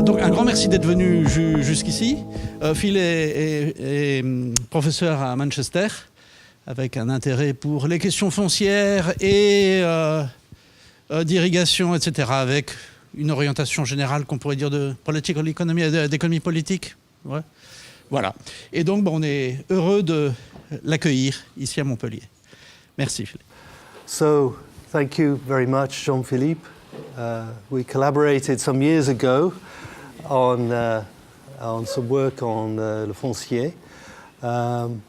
Donc un grand merci d'être venu jusqu'ici. Phil est professeur à Manchester avec un intérêt pour les questions foncières et d'irrigation, etc. avec une orientation générale qu'on pourrait dire de political economy, d'économie politique. Ouais. Voilà. Et donc on est heureux de l'accueillir ici à Montpellier. Merci Philippe. So, thank you very much, Jean-Philippe. We collaborated some years ago on some work on le foncier. And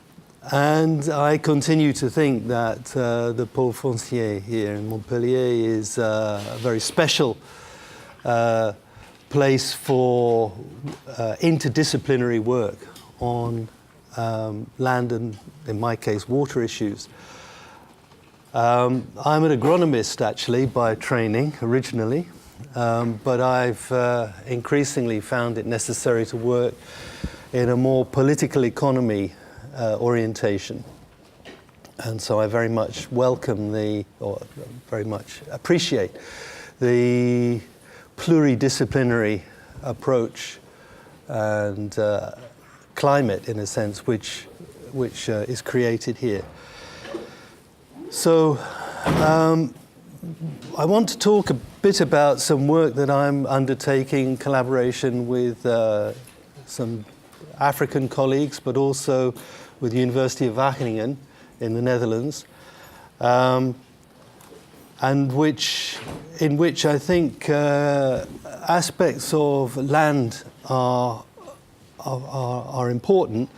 I continue to think that the pôle foncier here in Montpellier is a very special place for interdisciplinary work on land and, in my case, water issues. I'm an agronomist, actually, by training, originally, but I've increasingly found it necessary to work in a more political economy orientation. And so I very much welcome or very much appreciate the pluridisciplinary approach and climate, in a sense, which is created here. So I want to talk a bit about some work that I'm undertaking in collaboration with some African colleagues, but also with the University of Wageningen in the Netherlands, and in which I think aspects of land are important.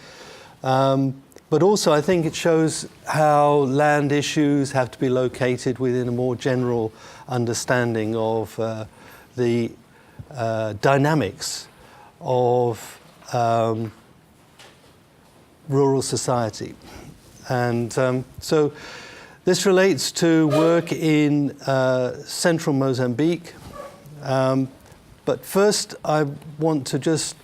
But also I think it shows how land issues have to be located within a more general understanding of the dynamics of rural society. And so this relates to work in central Mozambique. But first I want to just,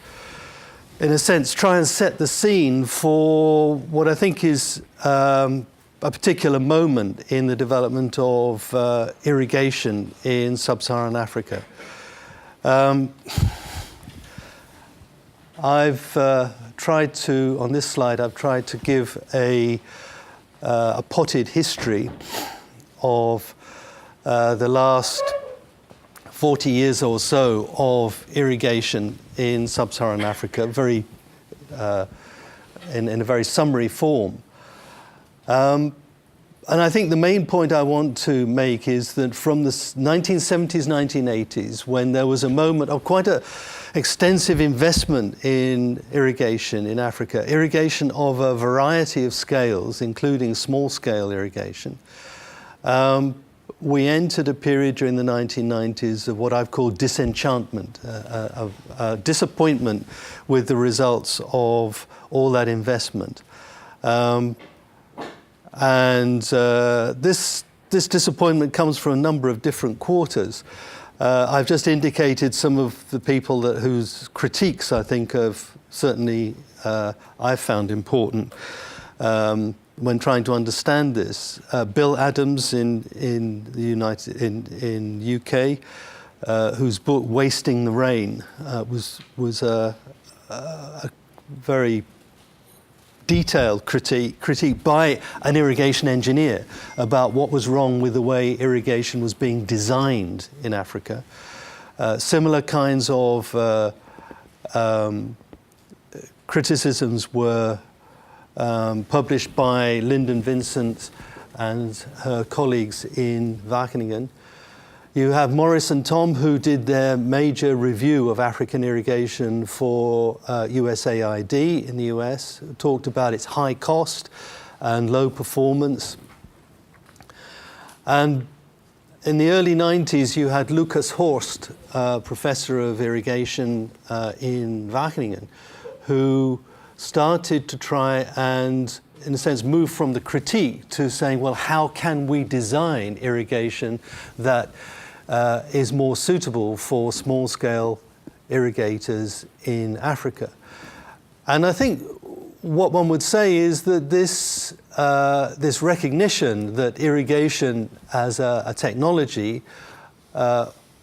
in a sense, try and set the scene for what I think is a particular moment in the development of irrigation in sub-Saharan Africa. I've tried to, on this slide, I've tried to give a potted history of the last 40 years or so of irrigation in sub-Saharan Africa, very in a very summary form. And I think the main point I want to make is that from the 1970s, 1980s, when there was a moment of quite an extensive investment in irrigation in Africa, irrigation of a variety of scales, including small-scale irrigation, we entered a period during the 1990s of what I've called disenchantment, disappointment with the results of all that investment. This disappointment comes from a number of different quarters. I've just indicated some of the people whose critiques I think have certainly I've found important when trying to understand this. Bill Adams in UK, whose book Wasting the Rain was a very detailed critique by an irrigation engineer about what was wrong with the way irrigation was being designed in Africa. Similar kinds of criticisms were published by Lyndon Vincent and her colleagues in Wageningen. You have Morris and Tom, who did their major review of African irrigation for USAID in the US, talked about its high cost and low performance. And in the early 90s, you had Lucas Horst, professor of irrigation in Wageningen, who started to try and, in a sense, move from the critique to saying, well, how can we design irrigation that is more suitable for small-scale irrigators in Africa? And I think what one would say is that this recognition that irrigation as a technology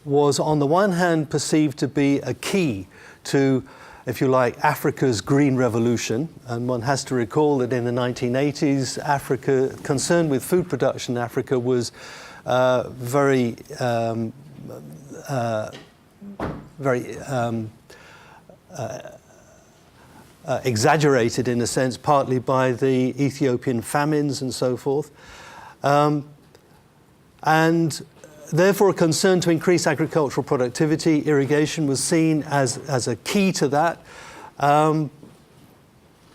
was on the one hand perceived to be a key to, if you like, Africa's green revolution. And one has to recall that in the 1980s, Africa, concern with food production in Africa was very exaggerated in a sense, partly by the Ethiopian famines and so forth. And therefore a concern to increase agricultural productivity, irrigation was seen as a key to that,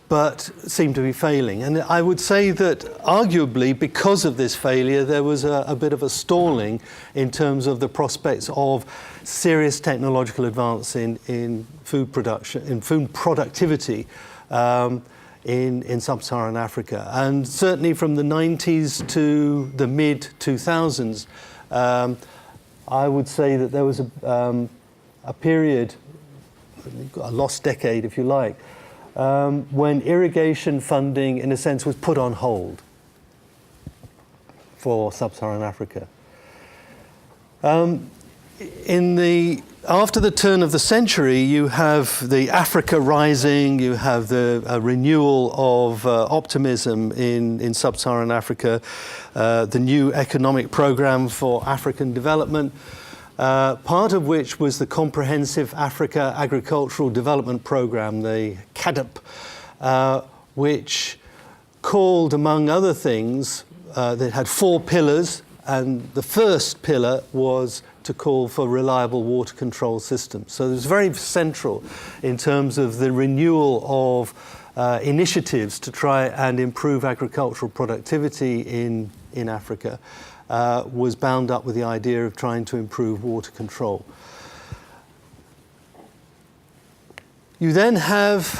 but seemed to be failing. And I would say that arguably because of this failure there was a bit of a stalling in terms of the prospects of serious technological advance in food production, in food productivity in sub-Saharan Africa. And certainly from the 90s to the mid-2000s, I would say that there was a period, a lost decade if you like, when irrigation funding in a sense was put on hold for sub-Saharan Africa. After the turn of the century, you have the Africa Rising, you have the renewal of optimism in sub-Saharan Africa, the new economic program for African development, part of which was the Comprehensive Africa Agricultural Development Program, the CAADP, which called, among other things, that had 4 pillars, and the first pillar was to call for reliable water control systems. So it was very central in terms of the renewal of initiatives to try and improve agricultural productivity in Africa, was bound up with the idea of trying to improve water control. You then have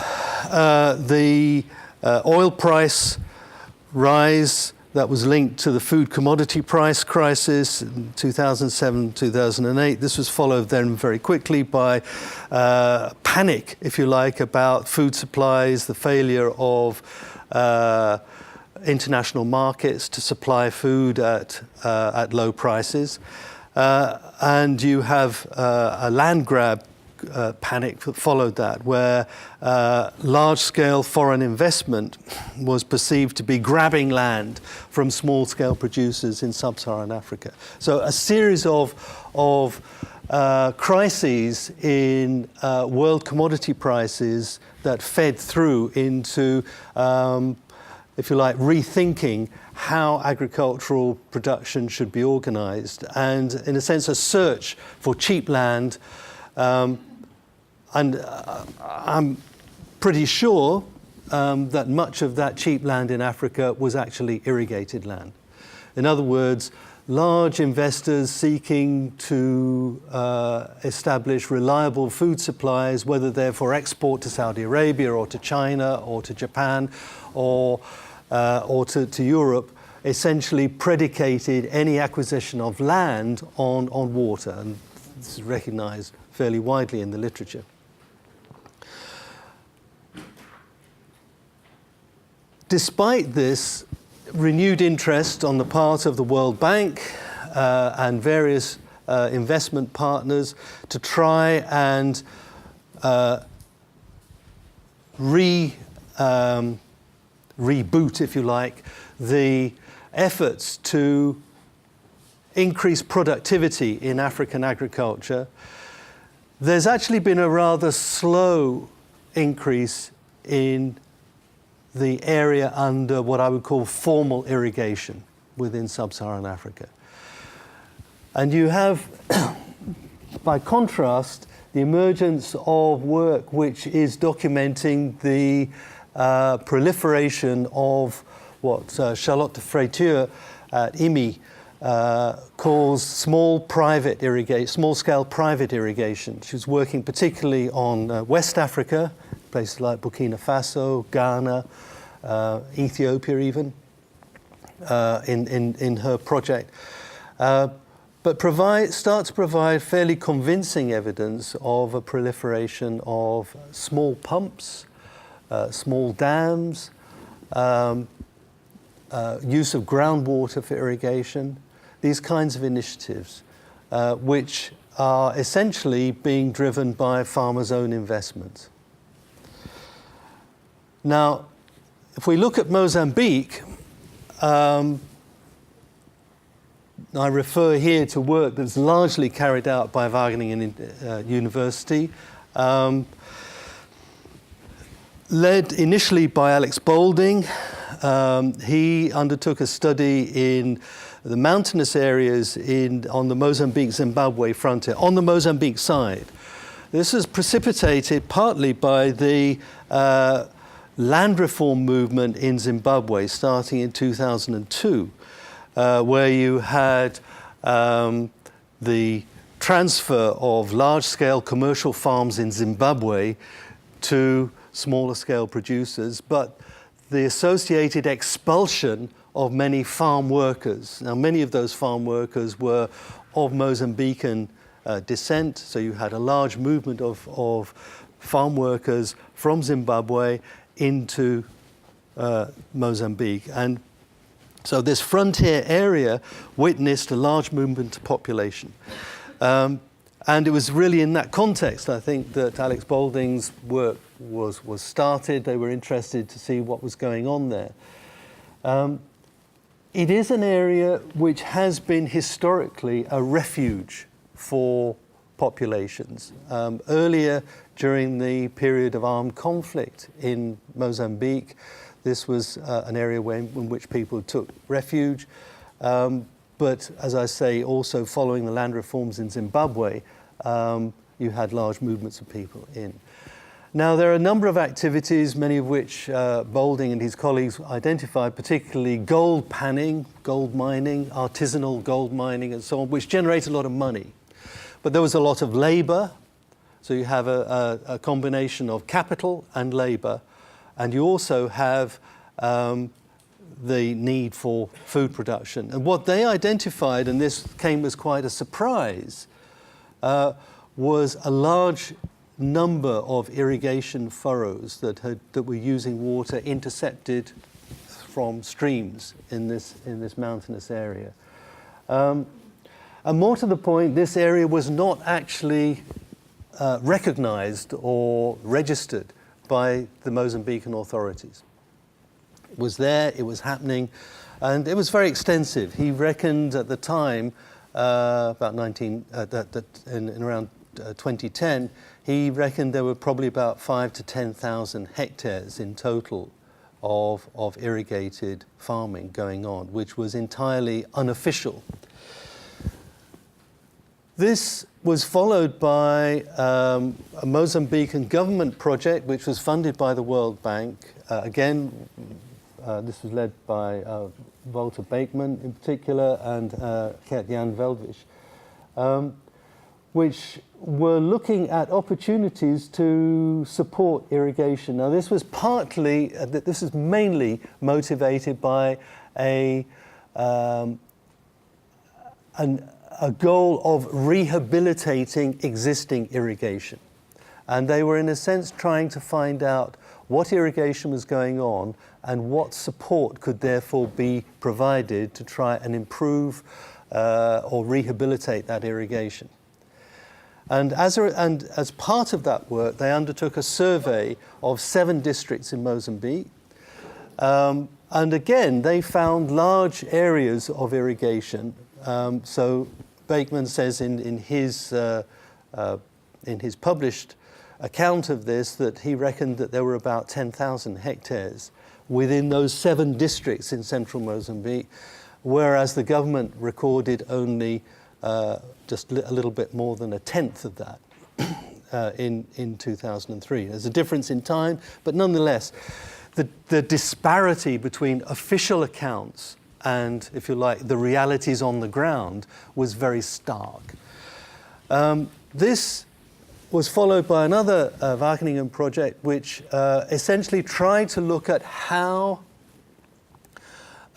the oil price rise that was linked to the food commodity price crisis in 2007, 2008. This was followed then very quickly by panic, if you like, about food supplies, the failure of international markets to supply food at low prices. And you have a land grab panic that followed that, where large-scale foreign investment was perceived to be grabbing land from small-scale producers in sub-Saharan Africa. So a series of crises in world commodity prices that fed through into, if you like, rethinking how agricultural production should be organized, and in a sense a search for cheap land. And I'm pretty sure that much of that cheap land in Africa was actually irrigated land. In other words, large investors seeking to establish reliable food supplies, whether they're for export to Saudi Arabia or to China or to Japan or to Europe, essentially predicated any acquisition of land on water. And this is recognized fairly widely in the literature. Despite this renewed interest on the part of the World Bank and various investment partners to try and reboot, if you like, the efforts to increase productivity in African agriculture, there's actually been a rather slow increase in the area under what I would call formal irrigation within sub-Saharan Africa. And you have, by contrast, the emergence of work which is documenting the proliferation of what Charlotte de Fraiture at IMI calls small-scale private irrigation. She was working particularly on West Africa, places like Burkina Faso, Ghana, Ethiopia even, in her project. But start to provide fairly convincing evidence of a proliferation of small pumps, small dams, use of groundwater for irrigation, these kinds of initiatives, which are essentially being driven by farmers' own investments. Now, if we look at Mozambique, I refer here to work that's largely carried out by Wageningen University, led initially by Alex Boulding. He undertook a study in the mountainous areas on the Mozambique-Zimbabwe frontier, on the Mozambique side. This was precipitated partly by the land reform movement in Zimbabwe starting in 2002, where you had the transfer of large-scale commercial farms in Zimbabwe to smaller scale producers, but the associated expulsion of many farm workers. Now, many of those farm workers were of Mozambican descent, so you had a large movement of farm workers from Zimbabwe into Mozambique. And so this frontier area witnessed a large movement of population. And it was really in that context, I think, that Alex Boulding's work was started. They were interested to see what was going on there. It is an area which has been historically a refuge for populations. Earlier, during the period of armed conflict in Mozambique, this was an area in which people took refuge. But as I say, also following the land reforms in Zimbabwe, you had large movements of people in. Now, there are a number of activities, many of which Boulding and his colleagues identified, particularly gold panning, gold mining, artisanal gold mining, and so on, which generate a lot of money. But there was a lot of labor, so you have a combination of capital and labor, and you also have the need for food production. And what they identified, and this came as quite a surprise, was a large number of irrigation furrows that were using water intercepted from streams in this mountainous area. And more to the point, this area was not actually recognized or registered by the Mozambican authorities. It was there, it was happening, and it was very extensive. He reckoned at the time, in around 2010, he reckoned there were probably about 5,000 to 10,000 hectares in total of irrigated farming going on, which was entirely unofficial. This was followed by a Mozambican government project which was funded by the World Bank. Again, this was led by Walter Beekman in particular and Gert-Jan Veldwisch, which were looking at opportunities to support irrigation. Now, this was mainly motivated by a goal of rehabilitating existing irrigation. And they were, in a sense, trying to find out what irrigation was going on and what support could therefore be provided to try and improve or rehabilitate that irrigation. And as part of that work, they undertook a survey of 7 districts in Mozambique. And again, they found large areas of irrigation. So Beekman says in his published account of this that he reckoned that there were about 10,000 hectares within those 7 districts in central Mozambique, whereas the government recorded only just a little bit more than a tenth of that in 2003. There's a difference in time, but nonetheless, the disparity between official accounts and, if you like, the realities on the ground was very stark. This was followed by another Wageningen project which essentially tried to look at how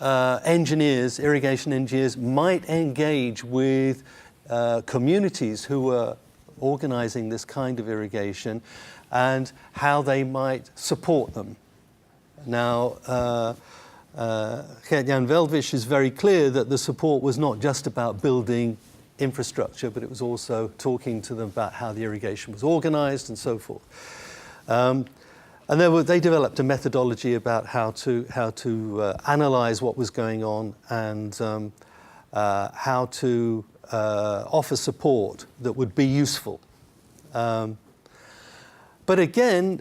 irrigation engineers might engage with communities who were organizing this kind of irrigation and how they might support them. Now, Gert-Jan Veldwisch is very clear that the support was not just about building infrastructure, but it was also talking to them about how the irrigation was organized and so forth. And they developed a methodology about how to analyze what was going on and how to offer support that would be useful. But again,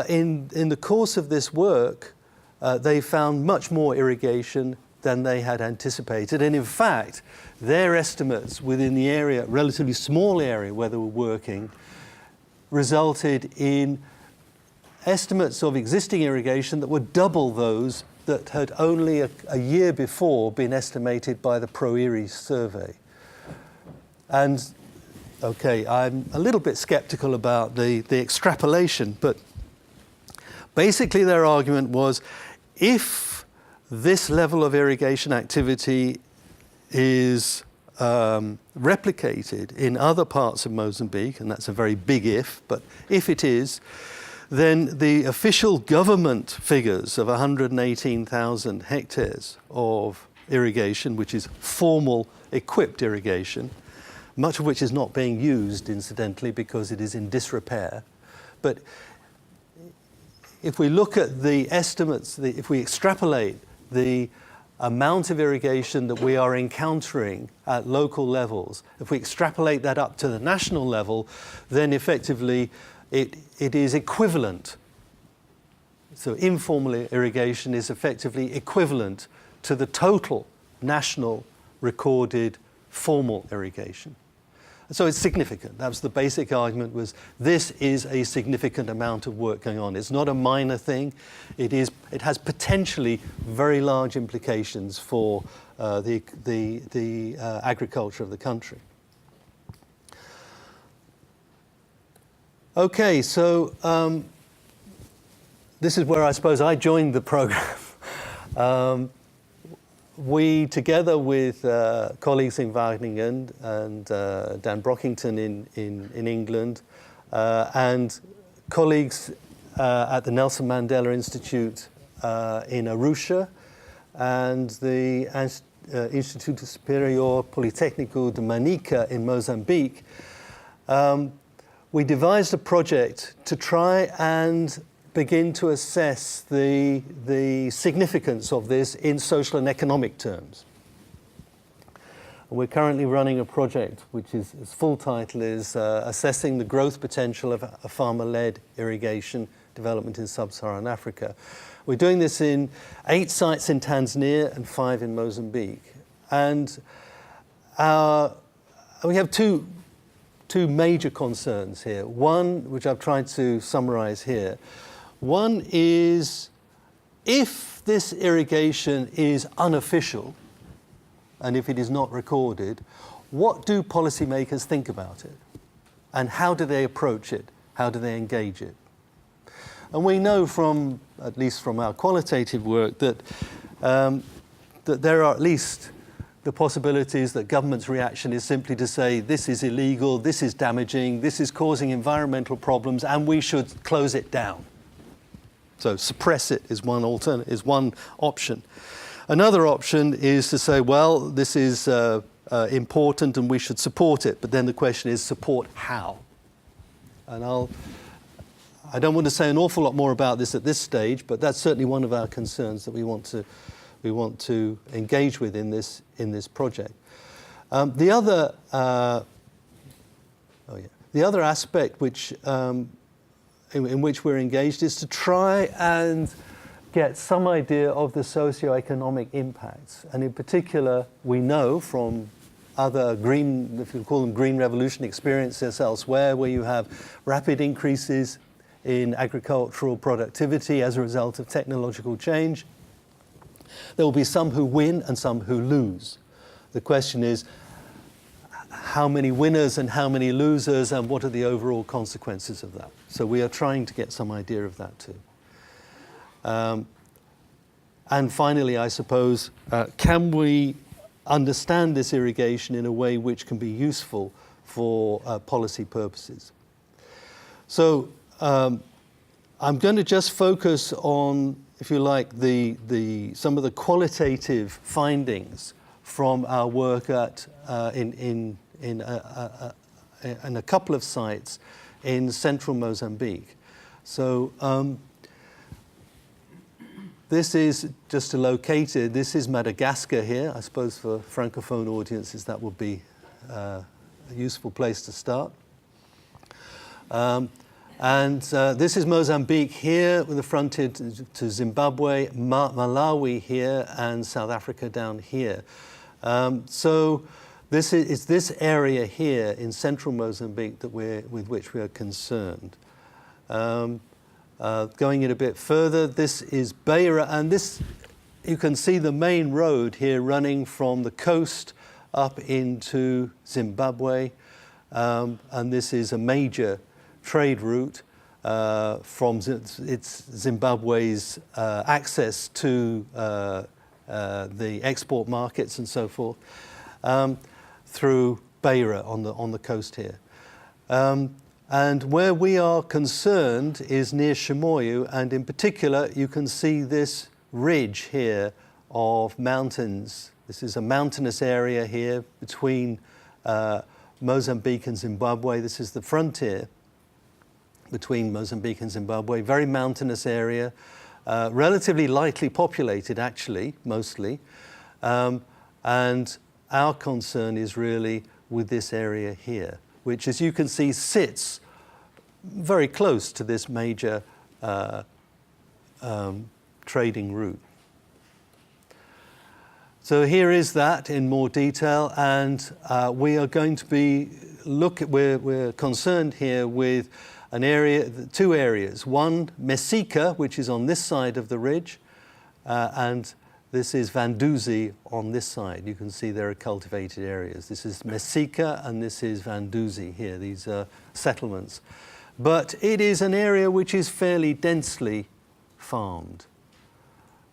in the course of this work, they found much more irrigation than they had anticipated. And in fact, their estimates within the area, relatively small area where they were working, resulted in estimates of existing irrigation that were double those that had only a year before been estimated by the Pro-ERI survey. And okay, I'm a little bit skeptical about the extrapolation, but basically their argument was, if this level of irrigation activity is replicated in other parts of Mozambique, and that's a very big if, but if it is, then the official government figures of 118,000 hectares of irrigation, which is formal equipped irrigation, much of which is not being used, incidentally, because it is in disrepair. But if we look at the estimates, if we extrapolate the amount of irrigation that we are encountering at local levels, if we extrapolate that up to the national level, then effectively it is equivalent. So informal irrigation is effectively equivalent to the total national recorded formal irrigation. So it's significant. That was the basic argument, was this is a significant amount of work going on. It's not a minor thing. It has potentially very large implications for the agriculture of the country. Okay, so this is where I suppose I joined the program. We, together with colleagues in Wageningen and Dan Brockington in England, and colleagues at the Nelson Mandela Institute in Arusha, and the Instituto Superior Politécnico de Manica in Mozambique, we devised a project to try and begin to assess the significance of this in social and economic terms. We're currently running a project which its full title is Assessing the Growth Potential of a Farmer-Led Irrigation Development in Sub-Saharan Africa. We're doing this in 8 sites in Tanzania and 5 in Mozambique. And we have two major concerns here. One, which I've tried to summarize here. One is, if this irrigation is unofficial, and if it is not recorded, what do policymakers think about it? And how do they approach it? How do they engage it? And we know from, at least from our qualitative work, that there are at least the possibilities that government's reaction is simply to say, this is illegal, this is damaging, this is causing environmental problems, and we should close it down. So suppress it is one option. Another option is to say, well, this is important and we should support it. But then the question is, support how? And I don't want to say an awful lot more about this at this stage, but that's certainly one of our concerns that we want to engage with in this project. The other aspect which in which we're engaged is to try and get some idea of the socio-economic impacts. And in particular, we know from other green, if you call them green revolution experiences elsewhere, where you have rapid increases in agricultural productivity as a result of technological change, there will be some who win and some who lose. The question is, how many winners and how many losers, and what are the overall consequences of that? So we are trying to get some idea of that too. And finally, I suppose, can we understand this irrigation in a way which can be useful for policy purposes? So I'm going to just focus on, if you like, some of the qualitative findings from our work in in a couple of sites in central Mozambique. So this is just located, this is Madagascar here. I suppose for Francophone audiences that would be a useful place to start. This is Mozambique here with the frontier to Zimbabwe, Malawi here, and South Africa down here. So this is this area here in central Mozambique that with which we are concerned. Going in a bit further, this is Beira, and this, you can see the main road here running from the coast up into Zimbabwe, and this is a major trade route from Zimbabwe's access to the export markets and so forth through Beira on the coast here. And where we are concerned is near Chimoio, and in particular you can see this ridge here of mountains. This is a mountainous area here between Mozambique and Zimbabwe. This is the frontier between Mozambique and Zimbabwe, very mountainous area, relatively lightly populated actually, mostly. And our concern is really with this area here, which, as you can see, sits very close to this major trading route. So here is that in more detail, and we are going to be we're concerned here with an area, two areas. One, Messika, which is on this side of the ridge, and this is Vanduzi on this side. You can see there are cultivated areas. This is Messika and this is Vanduzi here. These are settlements. But it is an area which is fairly densely farmed.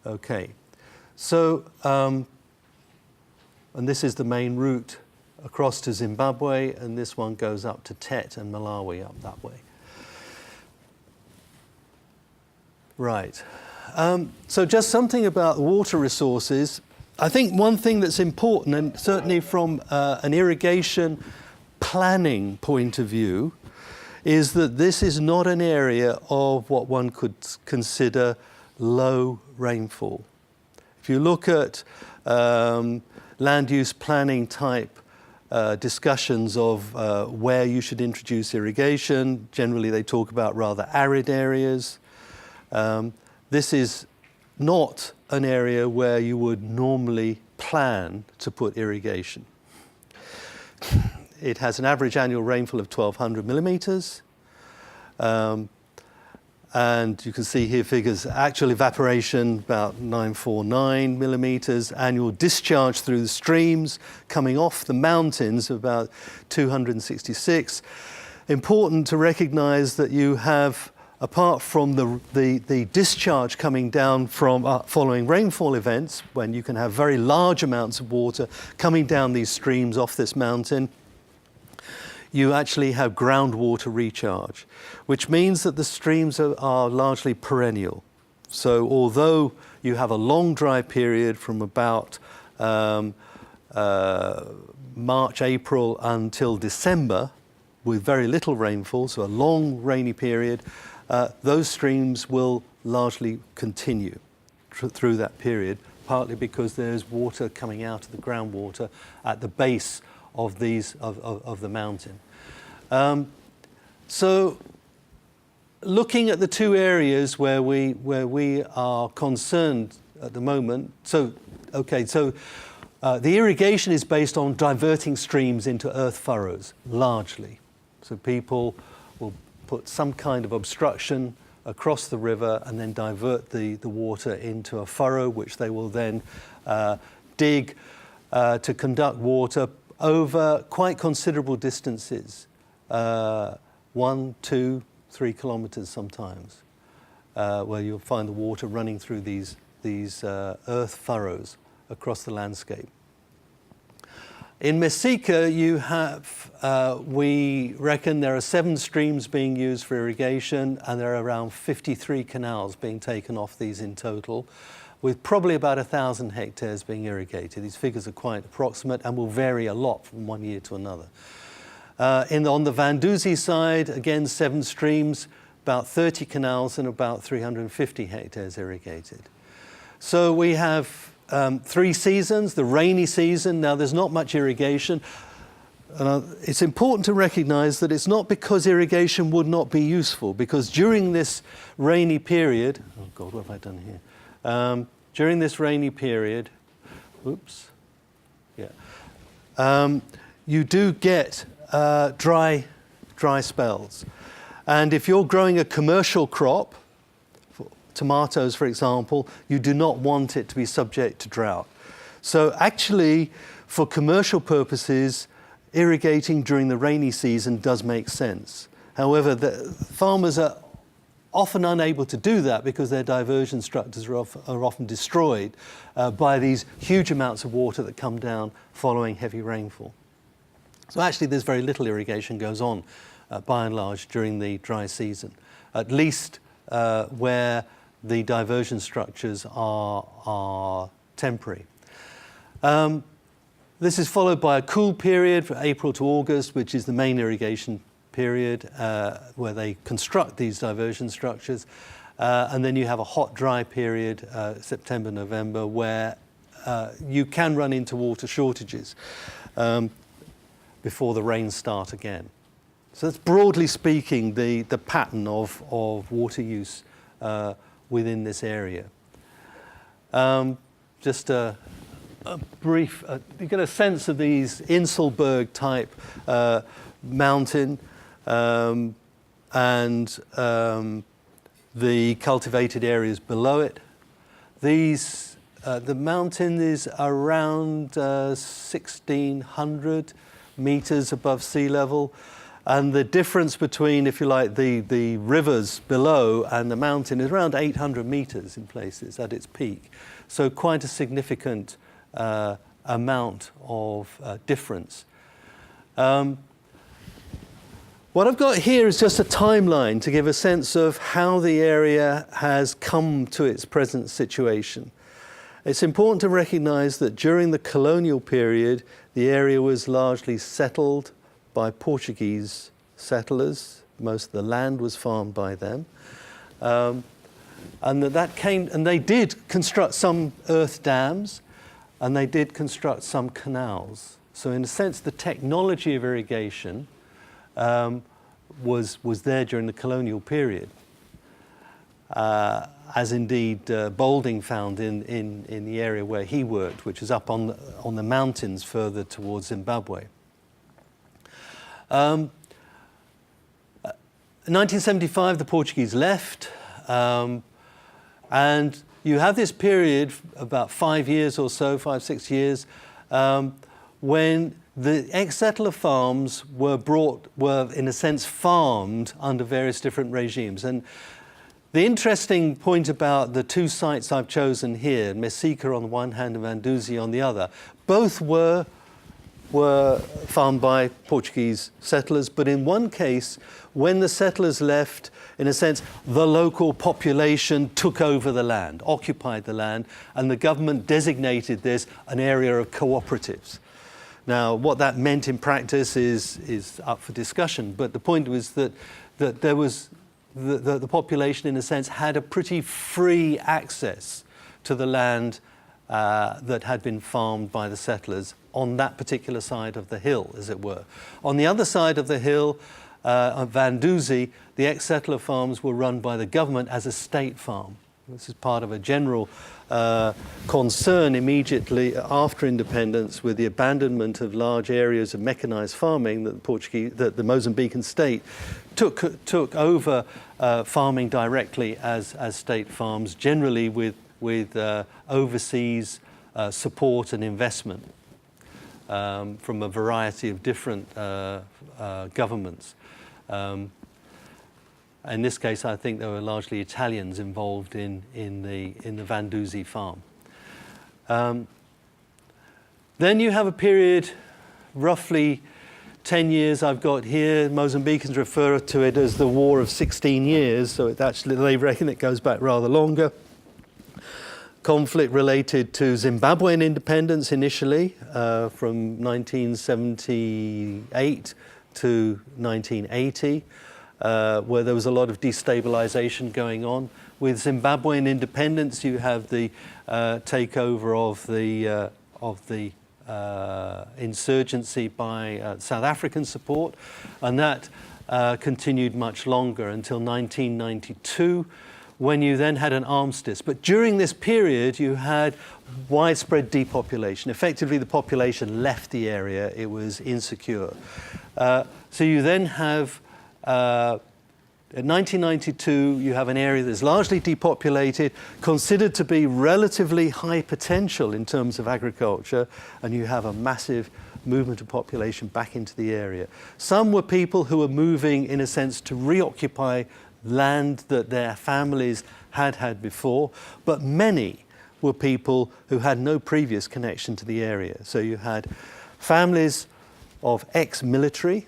Okay, so, and this is the main route across to Zimbabwe, and this one goes up to Tet and Malawi up that way. Right. So just something about water resources. I think one thing that's important, and certainly from an irrigation planning point of view, is that this is not an area of what one could consider low rainfall. If you look at land use planning type discussions of where you should introduce irrigation, generally they talk about rather arid areas. This is not an area where you would normally plan to put irrigation. It has an average annual rainfall of 1,200 millimeters. And you can see here figures, actual evaporation about 949 millimeters, annual discharge through the streams coming off the mountains about 266. Important to recognize that you have, apart from the discharge coming down from following rainfall events, when you can have very large amounts of water coming down these streams off this mountain, you actually have groundwater recharge, which means that the streams are largely perennial. So although you have a long dry period from about March, April until December, with very little rainfall, so a long rainy period, those streams will largely continue through that period, partly because there's water coming out of the groundwater at the base of the mountain. So looking at the two areas where we are concerned at the moment, the irrigation is based on diverting streams into earth furrows, largely. So people will put some kind of obstruction across the river and then divert the water into a furrow, which they will then dig to conduct water over quite considerable distances, 1, 2, 3 kilometers sometimes, where you'll find the water running through these earth furrows across the landscape. In Messika, you have, we reckon there are 7 streams being used for irrigation, and there are around 53 canals being taken off these in total. with probably about 1,000 hectares being irrigated. These figures are quite approximate and will vary a lot from one year to another. On the Vanduzzi side, again, 7 streams, about 30 canals and about 350 hectares irrigated. So we have 3 seasons. The rainy season, now there's not much irrigation. It's important to recognize that it's not because irrigation would not be useful, because during this rainy period, oh God, what have I done here? During this rainy period, you do get dry spells. And if you're growing a commercial crop, tomatoes, for example, you do not want it to be subject to drought. So actually, for commercial purposes, irrigating during the rainy season does make sense. However, the farmers are often unable to do that because their diversion structures are often destroyed by these huge amounts of water that come down following heavy rainfall. So actually, there's very little irrigation goes on, by and large, during the dry season, at least where the diversion structures are temporary. This is followed by a cool period from April to August, which is the main irrigation period where they construct these diversion structures. And then you have a hot, dry period, September, November, where you can run into water shortages before the rains start again. So that's broadly speaking the pattern of water use within this area. Just a brief, you get a sense of these Inselberg type mountain and the cultivated areas below it. These, the mountain is around 1,600 meters above sea level. And the difference between, if you like, the rivers below and the mountain is around 800 meters in places at its peak. So quite a significant amount of difference. What I've got here is just a timeline to give a sense of how the area has come to its present situation. It's important to recognize that during the colonial period, the area was largely settled by Portuguese settlers. Most of the land was farmed by them. And that came, and they did construct some earth dams, and they did construct some canals. So in a sense, the technology of irrigation was there during the colonial period, as indeed Boulding found in the area where he worked, which is up on the mountains further towards Zimbabwe. In 1975, the Portuguese left, and you have this period, about 5 years or so, 5-6 years, when the ex-settler farms were in a sense farmed under various different regimes. And the interesting point about the 2 sites I've chosen here, Messika on the one hand and Vanduzzi on the other, both were farmed by Portuguese settlers, but in one case, when the settlers left, in a sense, the local population took over the land, occupied the land, and the government designated this an area of cooperatives. Now, what that meant in practice is up for discussion, but the point was that there was the population, in a sense, had a pretty free access to the land that had been farmed by the settlers on that particular side of the hill, as it were. On the other side of the hill, of Vanduzzi, the ex-settler farms were run by the government as a state farm. This is part of a general concern immediately after independence with the abandonment of large areas of mechanized farming that the Mozambican state took over farming directly as state farms, generally with overseas support and investment from a variety of different governments. In this case, I think there were largely Italians involved in the Vanduzzi farm. Then you have a period, roughly 10 years I've got here. Mozambicans refer to it as the War of 16 Years, so they reckon it goes back rather longer. conflict related to Zimbabwean independence initially, from 1978 to 1980, where there was a lot of destabilization going on. With Zimbabwean independence, you have the takeover of the insurgency by South African support, and that continued much longer until 1992, when you then had an armistice. But during this period, you had widespread depopulation. Effectively, the population left the area. It was insecure. So you then have, in 1992, you have an area that's largely depopulated, considered to be relatively high potential in terms of agriculture, and you have a massive movement of population back into the area. Some were people who were moving, in a sense, to reoccupy land that their families had had before, but many were people who had no previous connection to the area. So you had families of ex-military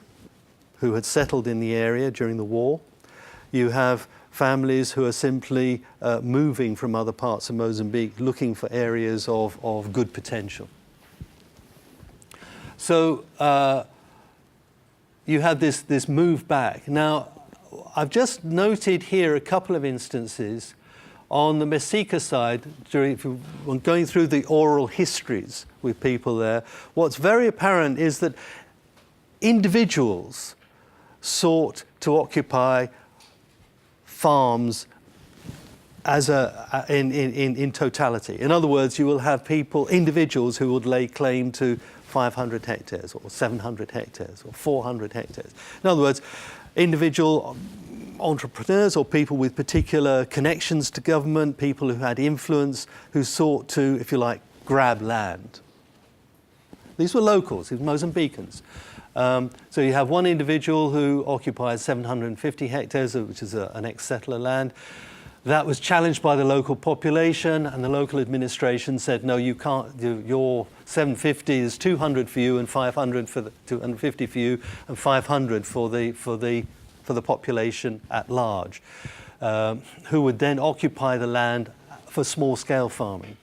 who had settled in the area during the war. You have families who are simply moving from other parts of Mozambique, looking for areas of good potential. So you have this move back. Now, I've just noted here a couple of instances on the Mesika side, when going through the oral histories with people there. What's very apparent is that individuals sought to occupy farms as in totality. In other words, you will have individuals who would lay claim to 500 hectares or 700 hectares or 400 hectares. In other words, individual entrepreneurs or people with particular connections to government, people who had influence, who sought to, if you like, grab land. These were locals, these were Mozambicans. So you have one individual who occupies 750 hectares, which is an ex-settler land. That was challenged by the local population, and the local administration said, no, you can't, your 750 is 200 for you and 500 for the 250 for you and 500 for the population at large, who would then occupy the land for small-scale farming.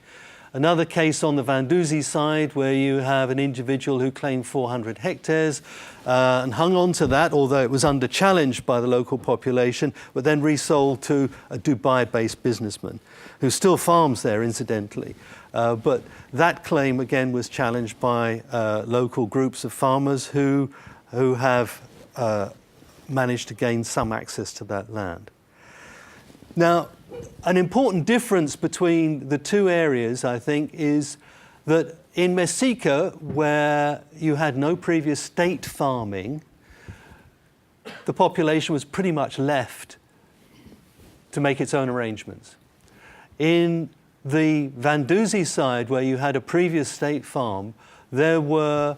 Another case on the Vanduzi side, where you have an individual who claimed 400 hectares and hung on to that, although it was under challenge by the local population, but then resold to a Dubai-based businessman who still farms there, incidentally. But that claim, again, was challenged by local groups of farmers who have managed to gain some access to that land. Now, an important difference between the two areas, I think, is that in Mesika, where you had no previous state farming, the population was pretty much left to make its own arrangements. In the Vanduzi side, where you had a previous state farm, there were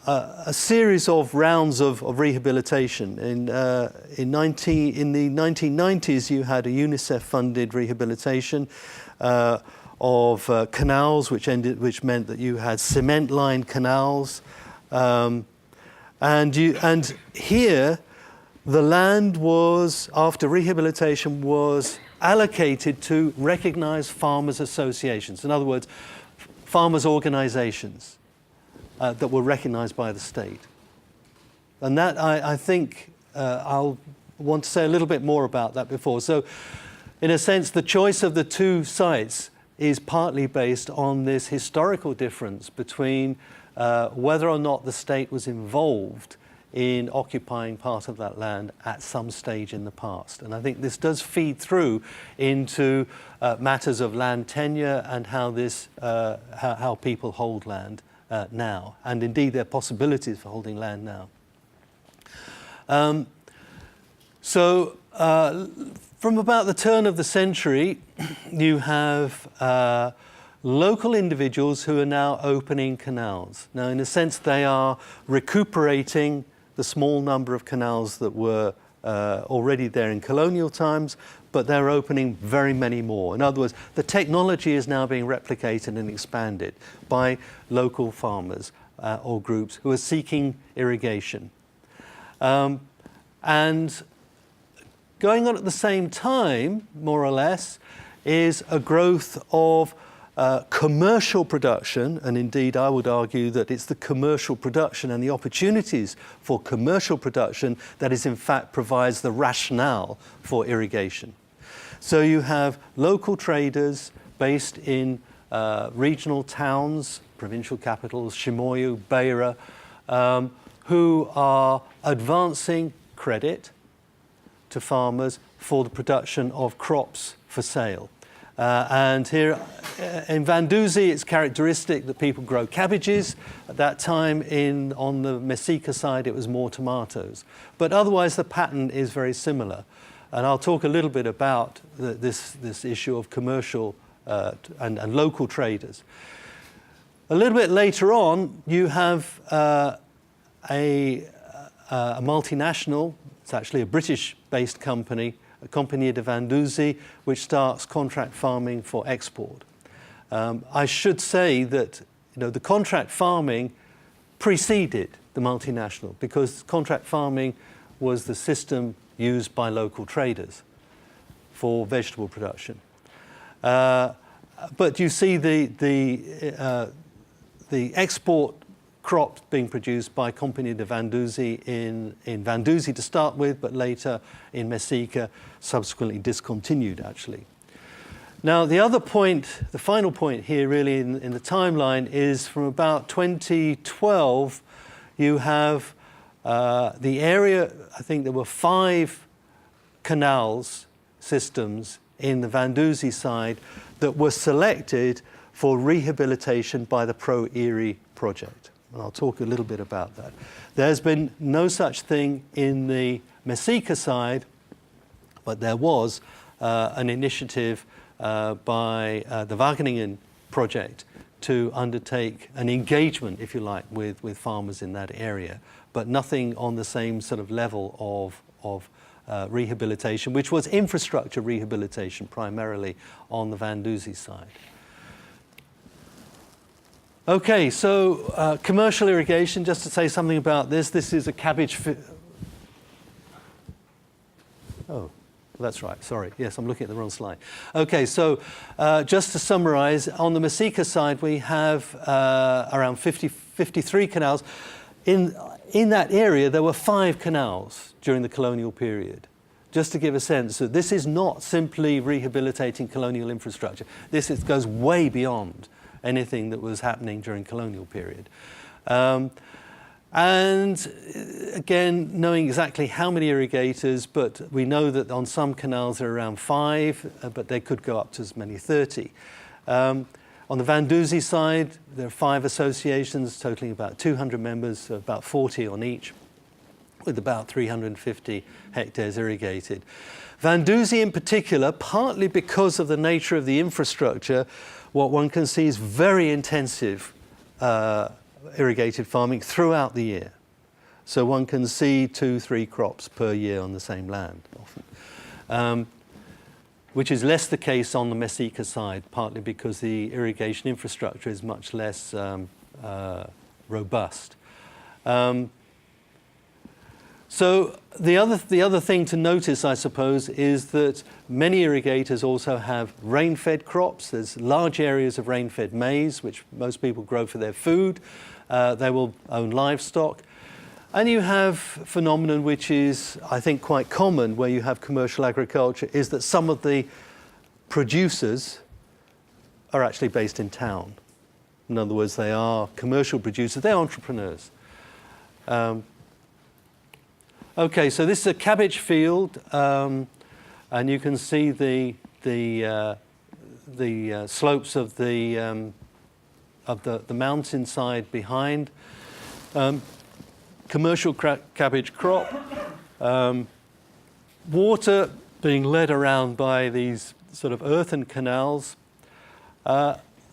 a series of rounds of rehabilitation. In the 1990s, you had a UNICEF-funded rehabilitation of canals, which meant that you had cement-lined canals, and here the land was, after rehabilitation, was allocated to recognized farmers' associations. In other words, farmers' organizations. That were recognized by the state. And that, I think, I'll want to say a little bit more about that before. So, in a sense, the choice of the two sites is partly based on this historical difference between whether or not the state was involved in occupying part of that land at some stage in the past. And I think this does feed through into matters of land tenure and how how people hold land now, and indeed their possibilities for holding land now. From about the turn of the century, you have local individuals who are now opening canals. Now, in a sense, they are recuperating the small number of canals that were already there in colonial times, but they're opening very many more. In other words, the technology is now being replicated and expanded by local farmers or groups who are seeking irrigation. And going on at the same time, more or less, is a growth of commercial production, and indeed I would argue that it's the commercial production and the opportunities for commercial production that is in fact provides the rationale for irrigation. So you have local traders based in regional towns, provincial capitals, Chimoio, Beira, who are advancing credit to farmers for the production of crops for sale. And here in Vanduzzi, it's characteristic that people grow cabbages. At that time, on the Messika side, it was more tomatoes. But otherwise, the pattern is very similar. And I'll talk a little bit about this issue of commercial and local traders. A little bit later on, you have a multinational. It's actually a British-based company, Compagnie de Vanduzzi, which starts contract farming for export. I should say that the contract farming preceded the multinational, because contract farming was the system used by local traders for vegetable production. But you see the export crop being produced by Compagnie de Vanduzzi in Vanduzzi to start with, but later in Messika, subsequently discontinued actually. Now the other point, the final point here really in the timeline is from about 2012, you have the area, I think there were 5 canals systems in the Vanduzzi side that were selected for rehabilitation by the Pro-Iri project. And I'll talk a little bit about that. There's been no such thing in the Messika side, but there was an initiative by the Wageningen project to undertake an engagement, if you like, with farmers in that area, but nothing on the same sort of level of rehabilitation, which was infrastructure rehabilitation primarily on the Vanduzzi side. Okay, so commercial irrigation, just to say something about this. This is a cabbage oh, that's right, sorry. Yes, I'm looking at the wrong slide. Okay, so just to summarize, on the Messika side, we have around 53 canals. In that area, there were 5 canals during the colonial period. Just to give a sense that this is not simply rehabilitating colonial infrastructure. This goes way beyond anything that was happening during colonial period. And again, knowing exactly how many irrigators, but we know that on some canals there are around 5, but they could go up to as many 30. On the Vanduzzi side, there are 5 associations totaling about 200 members, about 40 on each, with about 350 hectares irrigated. Vanduzzi in particular, partly because of the nature of the infrastructure, what one can see is very intensive irrigated farming throughout the year. So one can see 2-3 crops per year on the same land often, which is less the case on the Messika side, partly because the irrigation infrastructure is much less robust. So the other thing to notice, I suppose, is that many irrigators also have rain-fed crops. There's large areas of rain-fed maize, which most people grow for their food. They will own livestock. And you have a phenomenon which is, I think, quite common where you have commercial agriculture, is that some of the producers are actually based in town. In other words, they are commercial producers, they're entrepreneurs. Okay, so this is a cabbage field, and you can see the slopes of the mountainside behind. Commercial cabbage crop. Water being led around by these sort of earthen canals.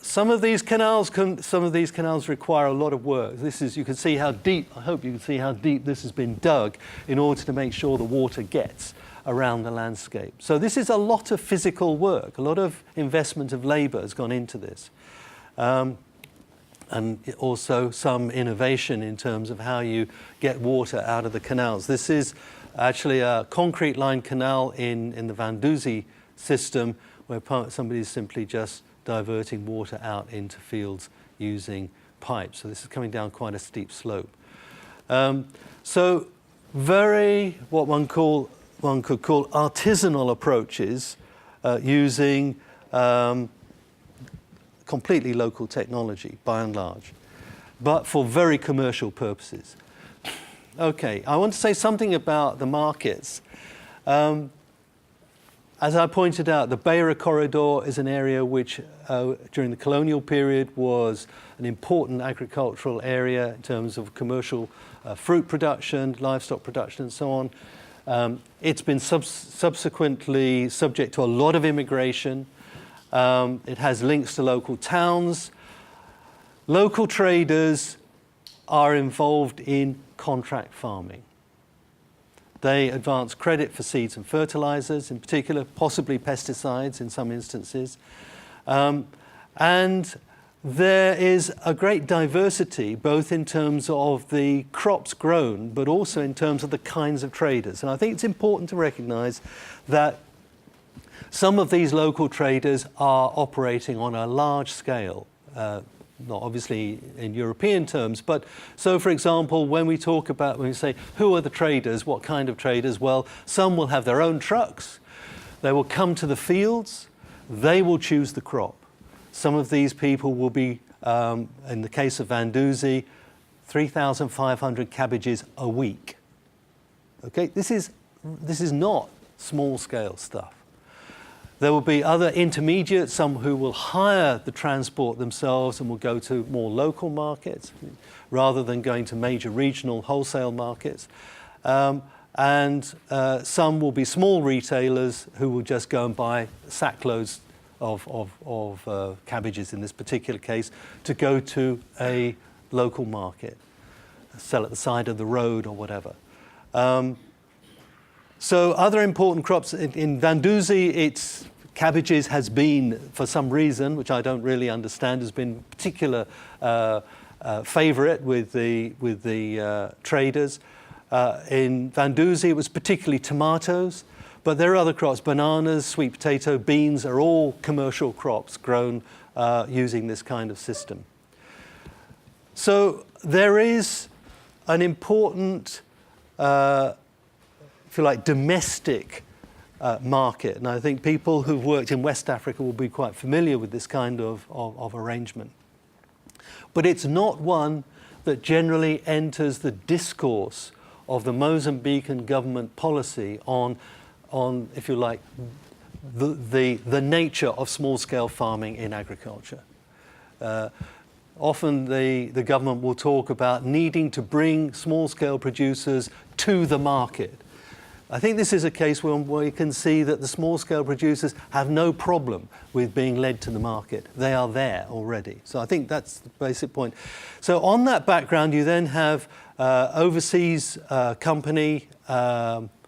Some of these canals require a lot of work. You can see how deep, I hope you can see how deep this has been dug in order to make sure the water gets around the landscape. So this is a lot of physical work, a lot of investment of labor has gone into this. And also some innovation in terms of how you get water out of the canals. This is actually a concrete lined canal in the Vanduzzi system, where somebody is simply just diverting water out into fields using pipes. So this is coming down quite a steep slope. So very, what one could call artisanal approaches using completely local technology, by and large, but for very commercial purposes. Okay, I want to say something about the markets. As I pointed out, the Beira Corridor is an area which, during the colonial period, was an important agricultural area in terms of commercial fruit production, livestock production, and so on. It's been subsequently subject to a lot of immigration. It has links to local towns. Local traders are involved in contract farming. They advance credit for seeds and fertilizers, in particular, possibly pesticides in some instances. And there is a great diversity, both in terms of the crops grown, but also in terms of the kinds of traders. And I think it's important to recognize that some of these local traders are operating on a large scale, not obviously in European terms, but so, for example, when we say, who are the traders, what kind of traders? Well, some will have their own trucks. They will come to the fields. They will choose the crop. Some of these people will be, in the case of Vanduzzi, 3,500 cabbages a week. Okay, this is not small-scale stuff. There will be other intermediates, some who will hire the transport themselves and will go to more local markets rather than going to major regional wholesale markets. And some will be small retailers who will just go and buy sackloads of cabbages in this particular case to go to a local market, sell at the side of the road or whatever. So other important crops in Vanduzzi, cabbages has been, for some reason, which I don't really understand, has been particular favorite with the traders. In Vanduzzi, it was particularly tomatoes, but there are other crops. Bananas, sweet potato, beans are all commercial crops grown using this kind of system. So there is an important, if you like, domestic market. And I think people who've worked in West Africa will be quite familiar with this kind of arrangement. But it's not one that generally enters the discourse of the Mozambican government policy on if you like, the nature of small-scale farming in agriculture. Often the government will talk about needing to bring small-scale producers to the market. I think this is a case where we can see that the small-scale producers have no problem with being led to the market. They are there already. So I think that's the basic point. So on that background, you then have overseas company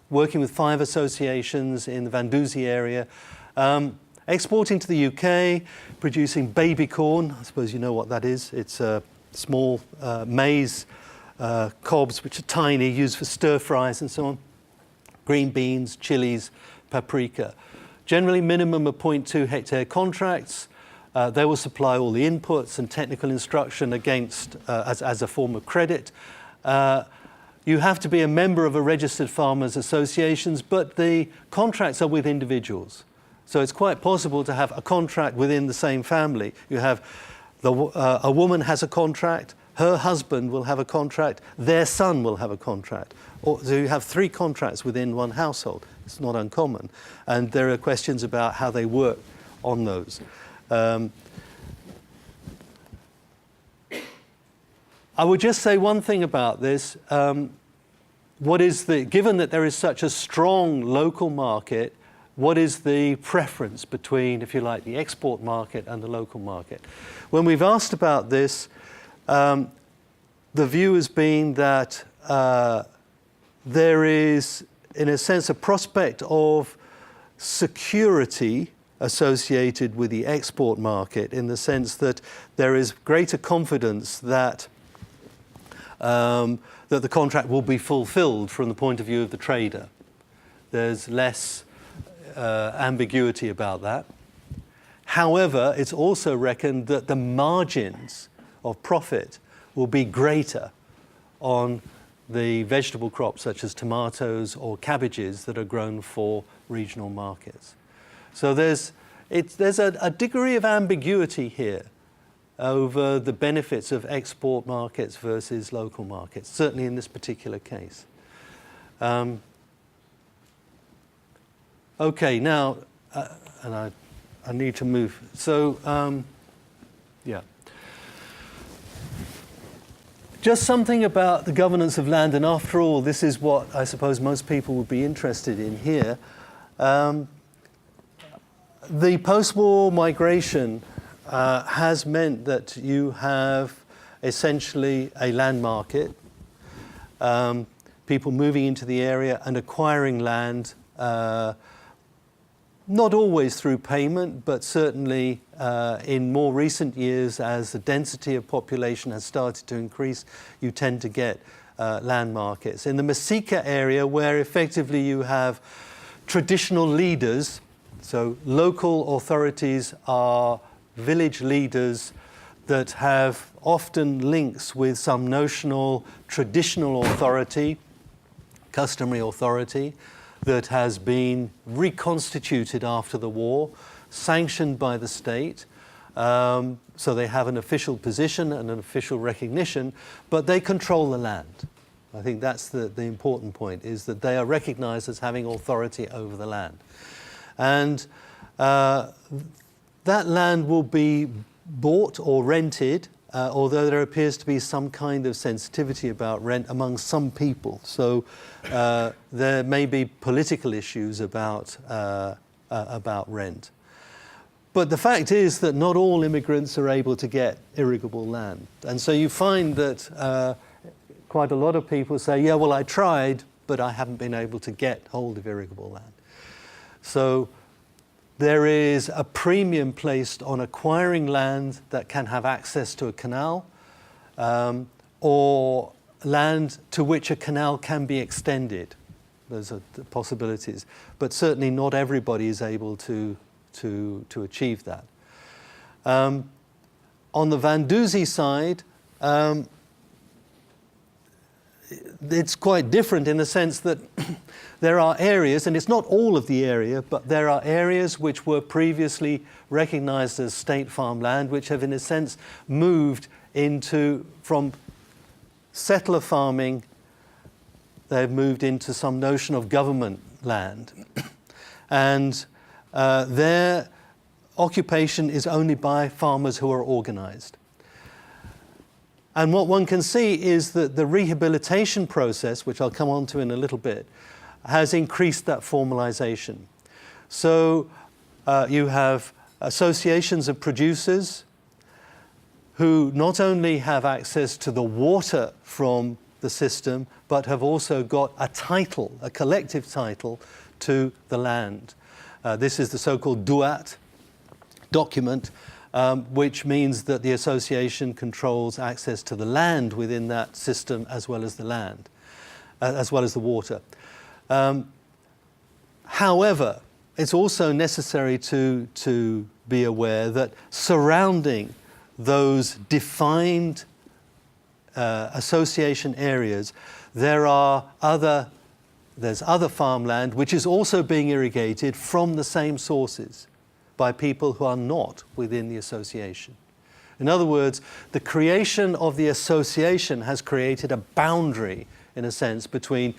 working with 5 associations in the Vanduzzi area, exporting to the UK, producing baby corn. I suppose you know what that is. It's small maize cobs, which are tiny, used for stir fries and so on. Green beans, chilies, paprika. Generally minimum of 0.2 hectare contracts. They will supply all the inputs and technical instruction against as a form of credit. You have to be a member of a registered farmers associations, but the contracts are with individuals. So it's quite possible to have a contract within the same family. You have a woman has a contract, her husband will have a contract, their son will have a contract. So you have 3 contracts within one household. It's not uncommon. And there are questions about how they work on those. I would just say one thing about this. Given that there is such a strong local market, what is the preference between, if you like, the export market and the local market? When we've asked about this, the view has been that there is, in a sense, a prospect of security associated with the export market, in the sense that there is greater confidence that that the contract will be fulfilled from the point of view of the trader. There's less ambiguity about that. However, it's also reckoned that the margins of profit will be greater on the vegetable crops such as tomatoes or cabbages that are grown for regional markets. So there's a degree of ambiguity here over the benefits of export markets versus local markets, certainly in this particular case. Okay, now, and I need to move. So, yeah. Just something about the governance of land, and after all, this is what I suppose most people would be interested in here. The post-war migration has meant that you have essentially a land market, people moving into the area and acquiring land, not always through payment, but certainly in more recent years, as the density of population has started to increase, you tend to get land markets. In the Masika area, where effectively you have traditional leaders, so local authorities are village leaders that have often links with some notional traditional authority, customary authority, that has been reconstituted after the war, sanctioned by the state. So they have an official position and an official recognition, but they control the land. I think that's the important point, is that they are recognized as having authority over the land. And that land will be bought or rented, although there appears to be some kind of sensitivity about rent among some people. So there may be political issues about rent. But the fact is that not all immigrants are able to get irrigable land. And so you find that quite a lot of people say, yeah, well, I tried, but I haven't been able to get hold of irrigable land. So there is a premium placed on acquiring land that can have access to a canal, or land to which a canal can be extended. Those are the possibilities. But certainly not everybody is able to achieve that. On the Vanduzi side, it's quite different in the sense that there are areas, and it's not all of the area, but there are areas which were previously recognized as state farmland, which have in a sense moved from settler farming, they've moved into some notion of government land. And their occupation is only by farmers who are organized. And what one can see is that the rehabilitation process, which I'll come on to in a little bit, has increased that formalization. So you have associations of producers who not only have access to the water from the system, but have also got a title, a collective title to the land. This is the so-called DUAT document, which means that the association controls access to the land within that system as well as the land, as well as the water. However, it's also necessary to be aware that surrounding those defined association areas, there's other farmland which is also being irrigated from the same sources by people who are not within the association. In other words, the creation of the association has created a boundary, in a sense, between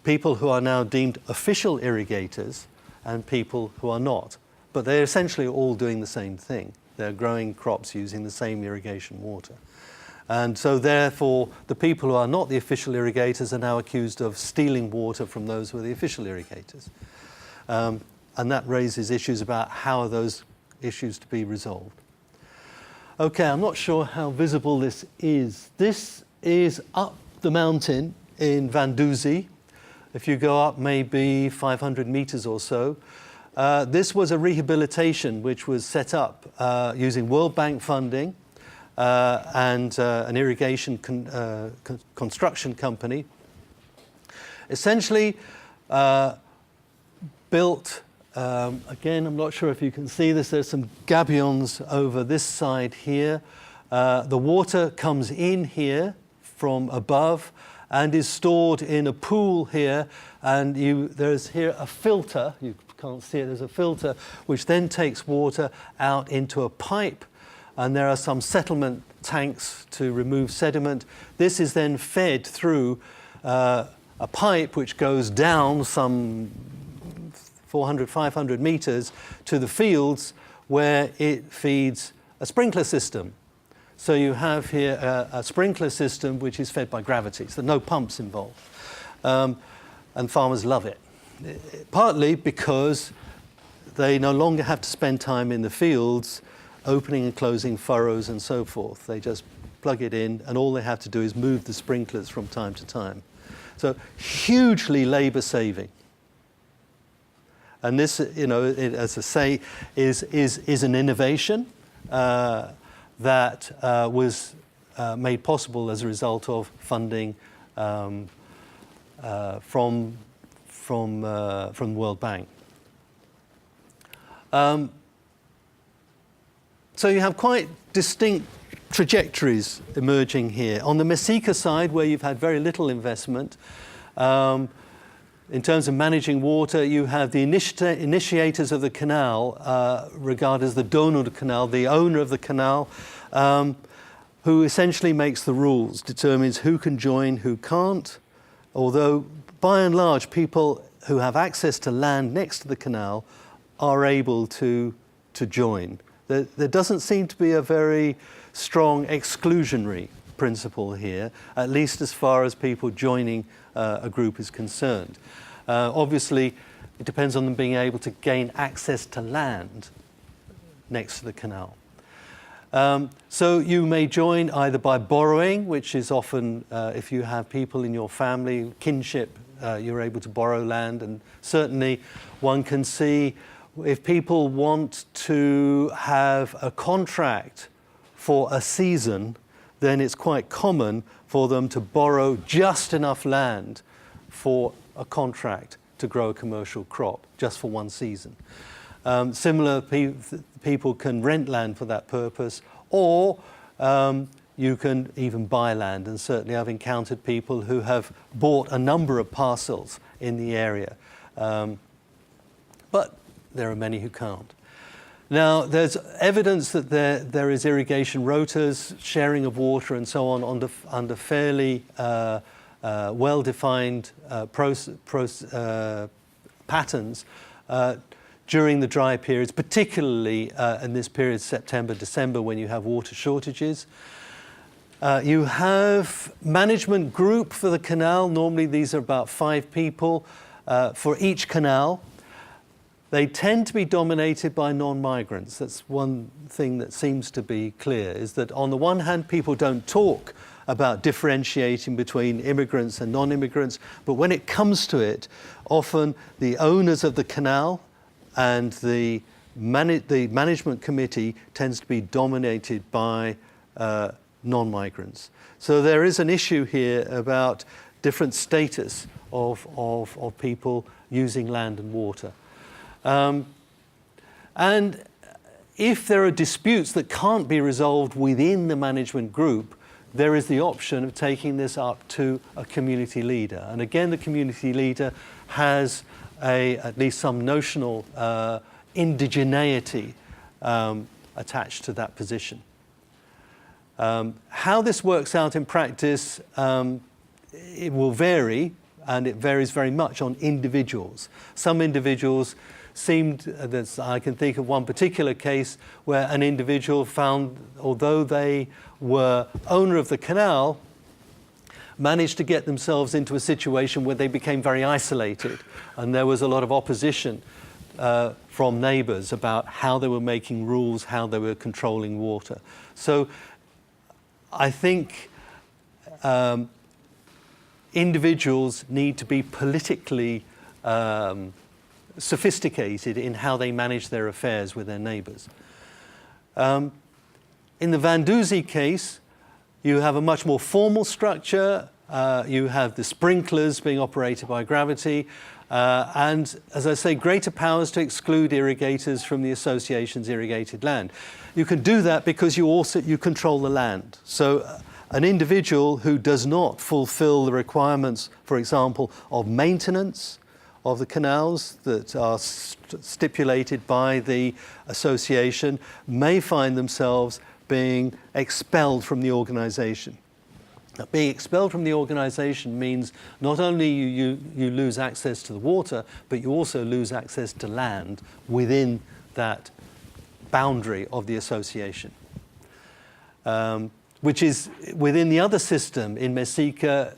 people who are now deemed official irrigators and people who are not. But they're essentially all doing the same thing. They're growing crops using the same irrigation water. And so therefore, the people who are not the official irrigators are now accused of stealing water from those who are the official irrigators. And that raises issues about how are those issues to be resolved. Okay, I'm not sure how visible this is. This is up the mountain in Vanduzi. If you go up maybe 500 meters or so, this was a rehabilitation which was set up using World Bank funding and an irrigation construction company. Essentially built Again, I'm not sure if you can see this. There's some gabions over this side here. The water comes in here from above and is stored in a pool here. And there's here a filter. You can't see it. There's a filter which then takes water out into a pipe. And there are some settlement tanks to remove sediment. This is then fed through a pipe which goes down some 400, 500 meters to the fields where it feeds a sprinkler system. So you have here a sprinkler system which is fed by gravity, so no pumps involved. And farmers love it, partly because they no longer have to spend time in the fields opening and closing furrows and so forth. They just plug it in and all they have to do is move the sprinklers from time to time. So hugely labor saving. And this, you know, as I say, is an innovation that was made possible as a result of funding from the World Bank. So you have quite distinct trajectories emerging here. On the Mesika side, where you've had very little investment, in terms of managing water, you have the initiators of the canal, regarded as the donor of the canal, the owner of the canal, who essentially makes the rules, determines who can join, who can't. Although, by and large, people who have access to land next to the canal are able to join. There doesn't seem to be a very strong exclusionary principle here, at least as far as people joining a group is concerned. Obviously, it depends on them being able to gain access to land next to the canal. So you may join either by borrowing, which is often, if you have people in your family, kinship, you're able to borrow land. And certainly one can see if people want to have a contract for a season, then it's quite common for them to borrow just enough land for a contract to grow a commercial crop, just for one season. Similar, people can rent land for that purpose, or you can even buy land. And certainly I've encountered people who have bought a number of parcels in the area. But there are many who can't. Now, there's evidence that there is irrigation rotas, sharing of water and so on under fairly well-defined patterns during the dry periods, particularly in this period, September, December, when you have water shortages. You have management group for the canal. Normally these are about 5 people for each canal. They tend to be dominated by non-migrants. That's one thing that seems to be clear, is that on the one hand, people don't talk about differentiating between immigrants and non-immigrants, but when it comes to it, often the owners of the canal and the management committee tends to be dominated by non-migrants. So there is an issue here about different status of people using land and water. And if there are disputes that can't be resolved within the management group, there is the option of taking this up to a community leader. And again, the community leader has at least some notional indigeneity attached to that position. How this works out in practice, it will vary, and it varies very much on individuals. Some individuals I can think of one particular case where an individual found, although they were owner of the canal, managed to get themselves into a situation where they became very isolated, and there was a lot of opposition from neighbors about how they were making rules, how they were controlling water. So I think individuals need to be politically sophisticated in how they manage their affairs with their neighbors. In the Vanduzi case, you have a much more formal structure. you have the sprinklers being operated by gravity, and, as I say, greater powers to exclude irrigators from the association's irrigated land. You can do that because you control the land. So an individual who does not fulfill the requirements, for example, of maintenance of the canals that are stipulated by the association may find themselves being expelled from the organization. Now, being expelled from the organization means not only you lose access to the water, but you also lose access to land within that boundary of the association, which is within the other system in Mexica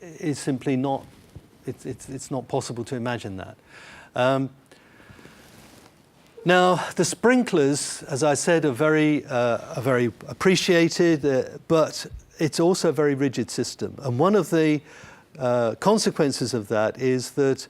is simply not, it's not possible to imagine that. Now, the sprinklers, as I said, are very appreciated, but it's also a very rigid system. And one of the consequences of that is that,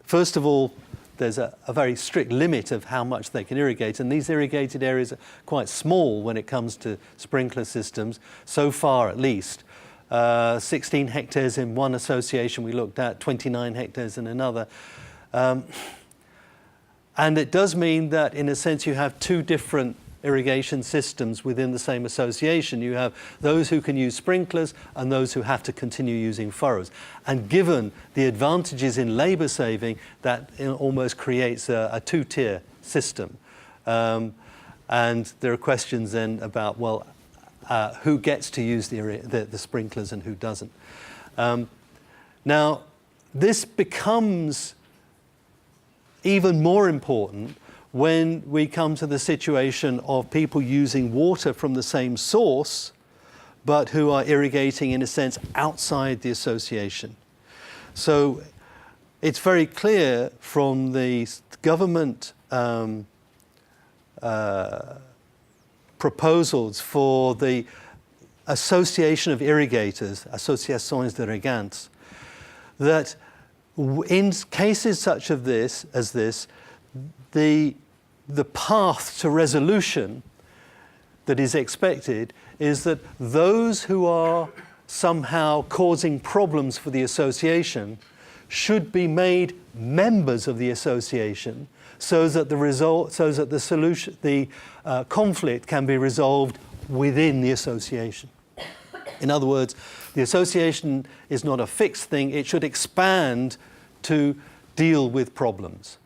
first of all, there's a very strict limit of how much they can irrigate. And these irrigated areas are quite small when it comes to sprinkler systems, so far at least. 16 hectares in one association we looked at, 29 hectares in another. And it does mean that, in a sense, you have two different irrigation systems within the same association. You have those who can use sprinklers and those who have to continue using furrows. And given the advantages in labor saving, that almost creates a two-tier system. And there are questions then about, well, who gets to use the sprinklers and who doesn't. Now, this becomes even more important when we come to the situation of people using water from the same source, but who are irrigating, in a sense, outside the association. So it's very clear from the government proposals for the Association of Irrigators, Asociaciones de Regantes, that in cases such as this, the path to resolution that is expected is that those who are somehow causing problems for the association should be made members of the association, so that the conflict can be resolved within the association. In other words, the association is not a fixed thing, it should expand to deal with problems.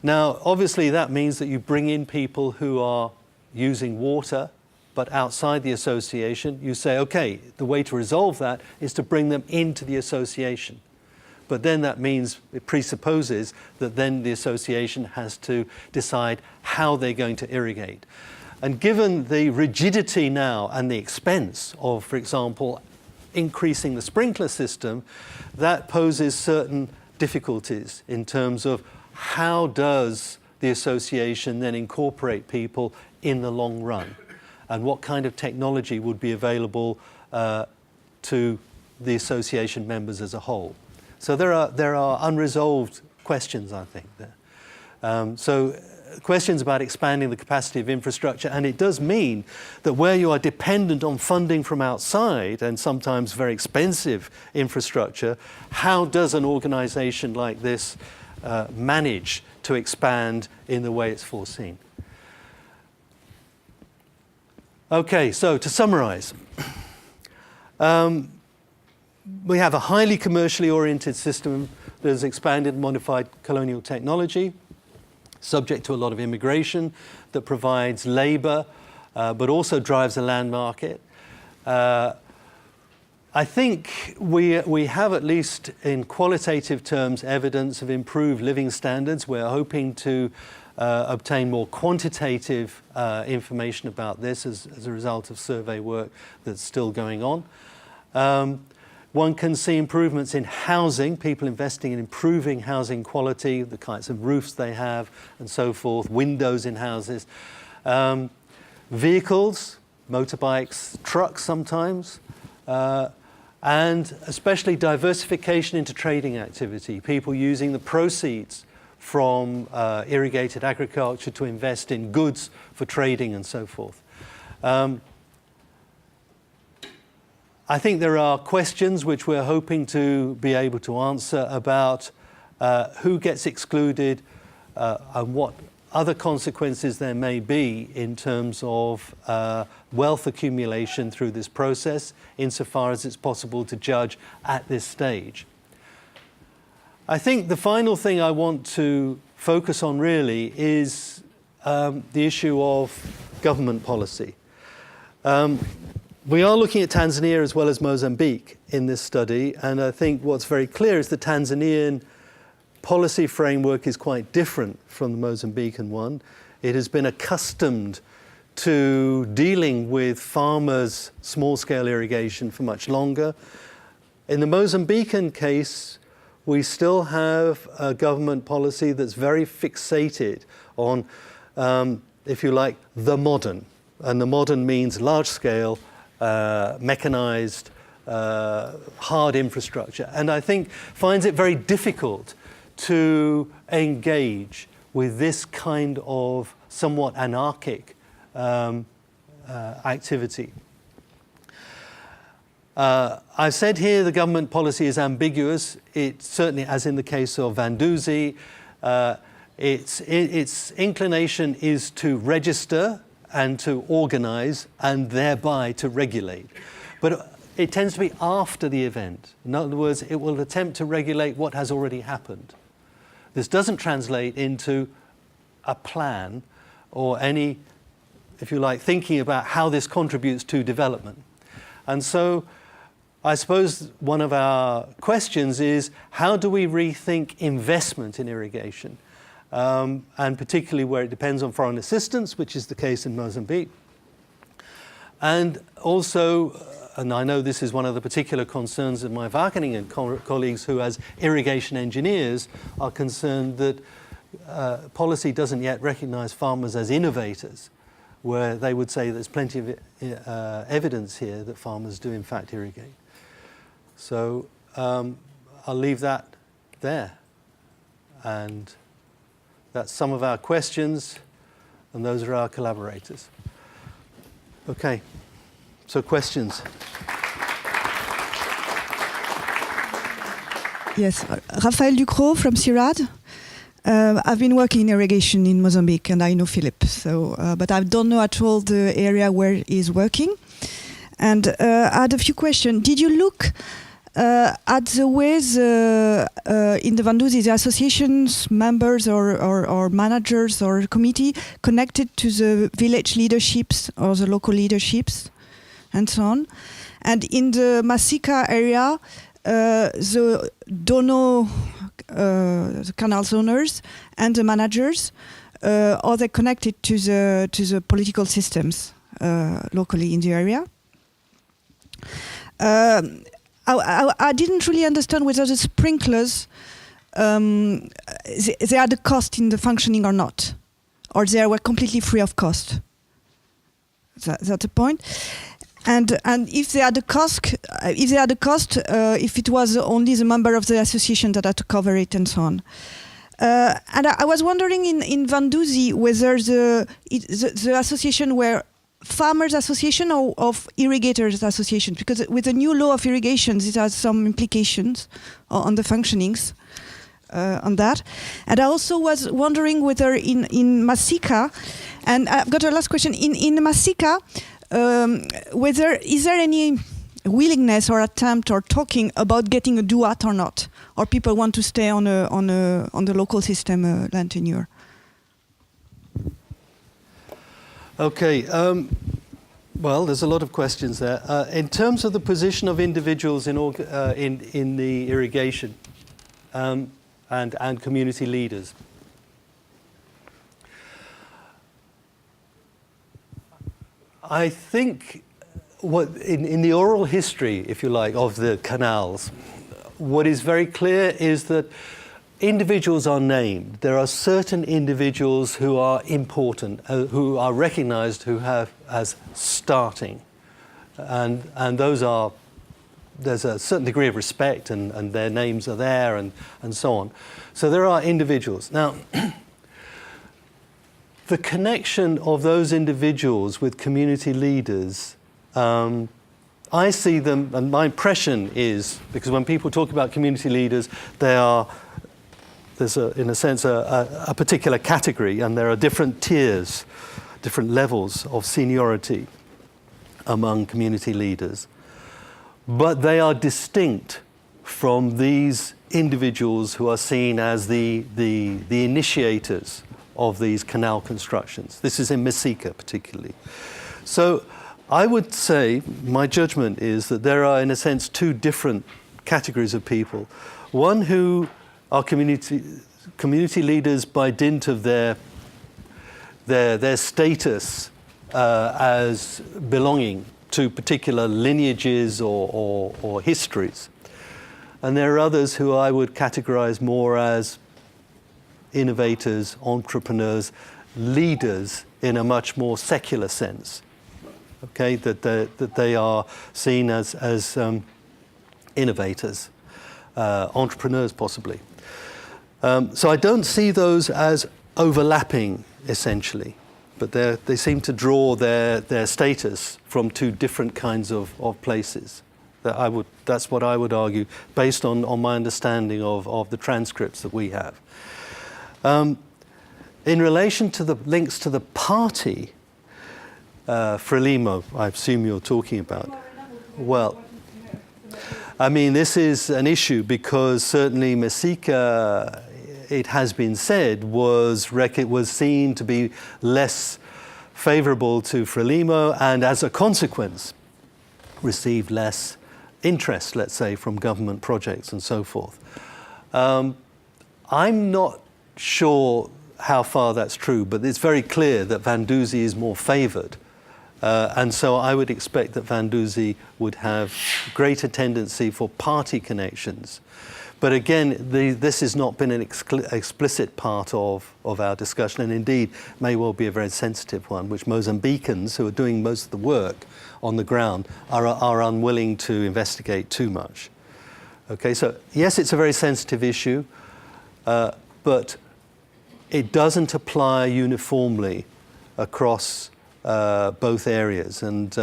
Now, obviously, that means that you bring in people who are using water, but outside the association. You say, okay, the way to resolve that is to bring them into the association. But then that means, it presupposes that then the association has to decide how they're going to irrigate. And given the rigidity now and the expense of, for example, increasing the sprinkler system, that poses certain difficulties in terms of how does the association then incorporate people in the long run? And what kind of technology would be available to the association members as a whole? So there are unresolved questions, I think, there. So questions about expanding the capacity of infrastructure, and it does mean that where you are dependent on funding from outside, and sometimes very expensive infrastructure, how does an organization like this manage to expand in the way it's foreseen? Okay, so to summarize, we have a highly commercially oriented system that has expanded modified colonial technology, subject to a lot of immigration, that provides labor, but also drives a land market. I think we have, at least in qualitative terms, evidence of improved living standards. We're hoping to obtain more quantitative information about this as a result of survey work that's still going on. One can see improvements in housing, people investing in improving housing quality, the kinds of roofs they have, and so forth, windows in houses. Vehicles, motorbikes, trucks sometimes, and especially diversification into trading activity, people using the proceeds from irrigated agriculture to invest in goods for trading and so forth. I think there are questions which we're hoping to be able to answer about who gets excluded and what other consequences there may be in terms of wealth accumulation through this process, insofar as it's possible to judge at this stage. I think the final thing I want to focus on really is the issue of government policy. We are looking at Tanzania as well as Mozambique in this study, and I think what's very clear is the Tanzanian policy framework is quite different from the Mozambican one. It has been accustomed to dealing with farmers' small-scale irrigation for much longer. In the Mozambican case, we still have a government policy that's very fixated on, if you like, the modern. And the modern means large-scale, mechanized, hard infrastructure. And I think finds it very difficult to engage with this kind of somewhat anarchic activity. I've said here the government policy is ambiguous. It certainly, as in the case of Vanduzi, its inclination is to register and to organize and thereby to regulate. But it tends to be after the event. In other words, it will attempt to regulate what has already happened. This doesn't translate into a plan or any, if you like, thinking about how this contributes to development. And so I suppose one of our questions is, how do we rethink investment in irrigation? And particularly where it depends on foreign assistance, which is the case in Mozambique. And also, and I know this is one of the particular concerns of my Wageningen colleagues who, as irrigation engineers, are concerned that policy doesn't yet recognize farmers as innovators, where they would say there's plenty of evidence here that farmers do in fact irrigate. So I'll leave that there. And that's some of our questions, and those are our collaborators. Okay, so questions. Yes, Raphaël Ducrot from CIRAD. I've been working in irrigation in Mozambique, and I know Philip. So, but I don't know at all the area where he's working. And I had a few questions. Did you look at the ways in the Vanduzi, the association's members or managers or committee connected to the village leaderships or the local leaderships, and so on? And in the Masika area, the Dono, the canals owners and the managers, are they connected to the political systems locally in the area? I didn't really understand whether the sprinklers they had a cost in the functioning or not, or they were completely free of cost. That's the point. And if they had a cost, if it was only the member of the association that had to cover it and so on. And I was wondering in Vanduzi whether the association were farmers association or of irrigators association, because with the new law of irrigations it has some implications on the functionings on that. And I also was wondering whether in Masika, and I've got a last question, in Masika, whether is there any willingness or attempt or talking about getting a duat or not, or people want to stay on the local system land tenure? Okay, well, there's a lot of questions there. In terms of the position of individuals in the irrigation and community leaders, I think what in the oral history, if you like, of the canals, what is very clear is that individuals are named. There are certain individuals who are important, who are recognized, who have as starting. And those are, there's a certain degree of respect and their names are there and so on. So there are individuals. Now, the connection of those individuals with community leaders, I see them, and my impression is, because when people talk about community leaders, there's in a sense a particular category, and there are different tiers, different levels of seniority among community leaders. But they are distinct from these individuals who are seen as the initiators of these canal constructions. This is in Mesika particularly. So I would say, my judgment is that there are, in a sense, two different categories of people. One who are community leaders by dint of their status as belonging to particular lineages or histories. And there are others who I would categorize more as innovators, entrepreneurs, leaders in a much more secular sense. Okay, that they are seen as innovators, entrepreneurs possibly. So I don't see those as overlapping essentially, but they seem to draw their status from two different kinds of places. That's what I would argue, based on my understanding of the transcripts that we have. In relation to the links to the party, Frelimo, I assume you're talking about. Well, I mean, this is an issue because certainly Mesika, it has been said, was seen to be less favorable to Frelimo, and as a consequence received less interest, let's say, from government projects and so forth. I'm not sure how far that's true, but it's very clear that Vanduzi is more favored. And so I would expect that Vanduzi would have greater tendency for party connections. But again, this has not been an explicit part of our discussion, and indeed may well be a very sensitive one, which Mozambicans, who are doing most of the work on the ground, are unwilling to investigate too much. Okay, so yes, it's a very sensitive issue, but it doesn't apply uniformly across both areas, and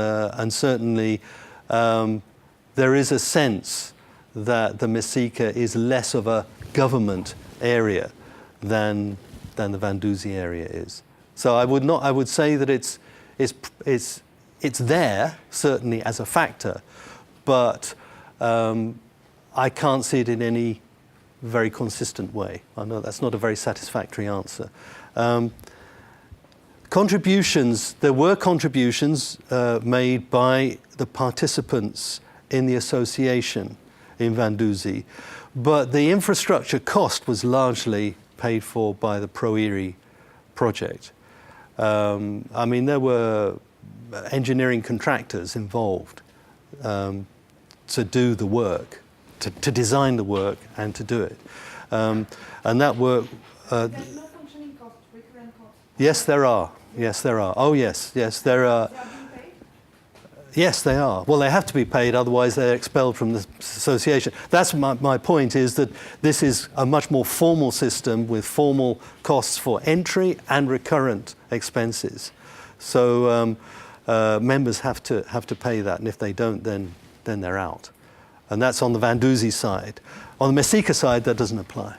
certainly there is a sense that the Mesika is less of a government area than the Vanduzi area is. So I would say that it's there certainly as a factor, but I can't see it in any very consistent way. I know that's not a very satisfactory answer. Contributions, there were contributions made by the participants in the association in Vanduzi, but the infrastructure cost was largely paid for by the Pro-Iri project. I mean, there were engineering contractors involved to do the work, to design the work and to do it. And that work... There's no functioning cost, recurrent cost. Yes, there are. Yes, there are. Oh, yes, there are. They are being paid? Yes, they are. Well, they have to be paid, otherwise they're expelled from the association. That's my point, is that this is a much more formal system with formal costs for entry and recurrent expenses. So members have to pay that, and if they don't, then they're out. And that's on the Vanduzi side. On the Mesika side, that doesn't apply.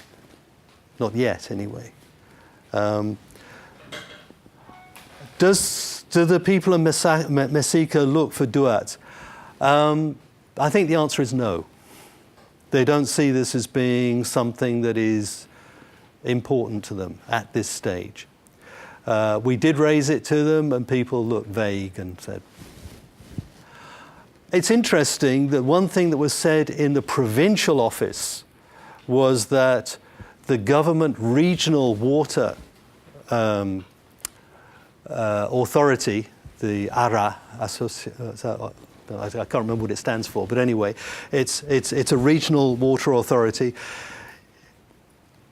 Not yet, anyway. Do the people of Mesika look for duat? I think the answer is no. They don't see this as being something that is important to them at this stage. We did raise it to them, and people looked vague and said... It's interesting that one thing that was said in the provincial office was that the government regional water authority, the ARA, I can't remember what it stands for, but anyway, it's a regional water authority,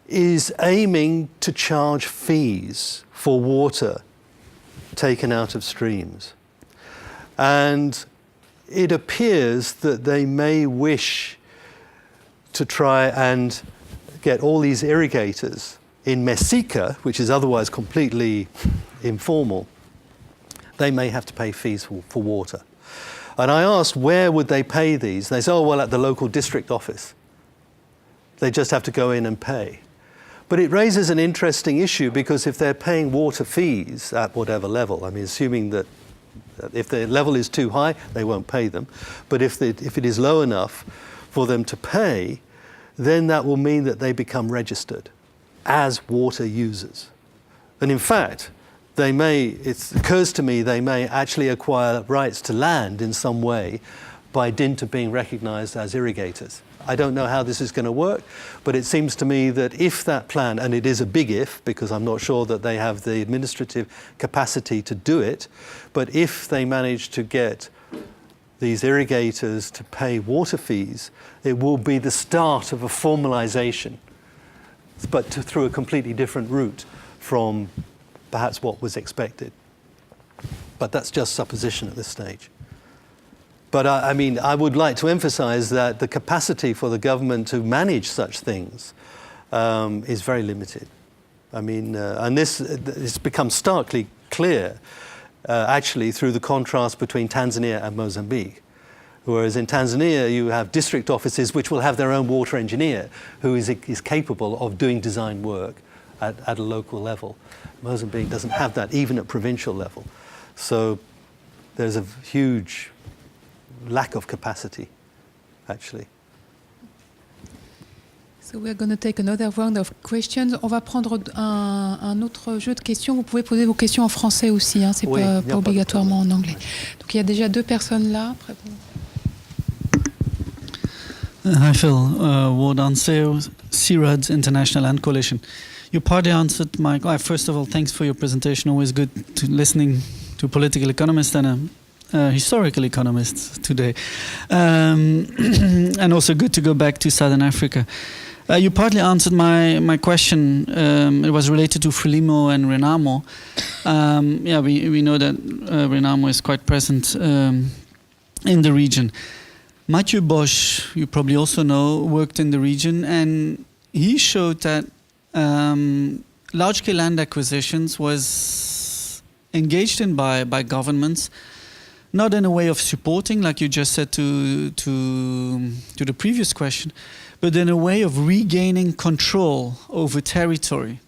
is aiming to charge fees for water taken out of streams. And it appears that they may wish to try and get all these irrigators in Mesika, which is otherwise completely informal, they may have to pay fees for water. And I asked, where would they pay these? They say, oh, well, at the local district office. They just have to go in and pay. But it raises an interesting issue, because if they're paying water fees at whatever level, I mean, assuming that if the level is too high, they won't pay them. But if it is low enough for them to pay, then that will mean that they become registered as water users. And in fact, it occurs to me, they may actually acquire rights to land in some way by dint of being recognized as irrigators. I don't know how this is going to work, but it seems to me that if that plan, and it is a big if, because I'm not sure that they have the administrative capacity to do it, but if they manage to get these irrigators to pay water fees, it will be the start of a formalization, but through a completely different route from perhaps what was expected. But that's just supposition at this stage. But I mean, I would like to emphasize that the capacity for the government to manage such things is very limited. I mean, and this becomes starkly clear, actually, through the contrast between Tanzania and Mozambique. Whereas in Tanzania, you have district offices which will have their own water engineer who is capable of doing design work at a local level. Mozambique doesn't have that, even at provincial level. So there's a huge lack of capacity, actually. So we're going to take another round of questions. On va prendre un autre jeu de questions. Vous pouvez poser vos questions en français aussi, hein. C'est oui, pas obligatoirement en anglais. Donc il y a déjà 2 personnes là. Hi Phil, Ward Anseo, CIRAD International Land Coalition. You partly answered my... first of all, thanks for your presentation. Always good listening to political economists and historical economists today. And also good to go back to Southern Africa. You partly answered my question. It was related to Frelimo and Renamo. We know that Renamo is quite present in the region. Mathieu Bosch, you probably also know, worked in the region, and he showed that large-scale land acquisitions was engaged in by governments, not in a way of supporting, like you just said to the previous question, but in a way of regaining control over territory.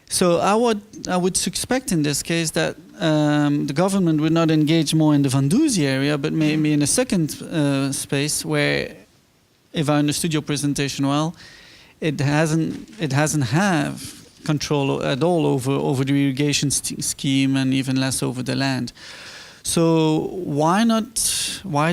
So I would suspect in this case that the government would not engage more in the Vanduzi area, but maybe in a second space where, if I understood your presentation well, it hasn't have control at all over the irrigation scheme, and even less over the land. So why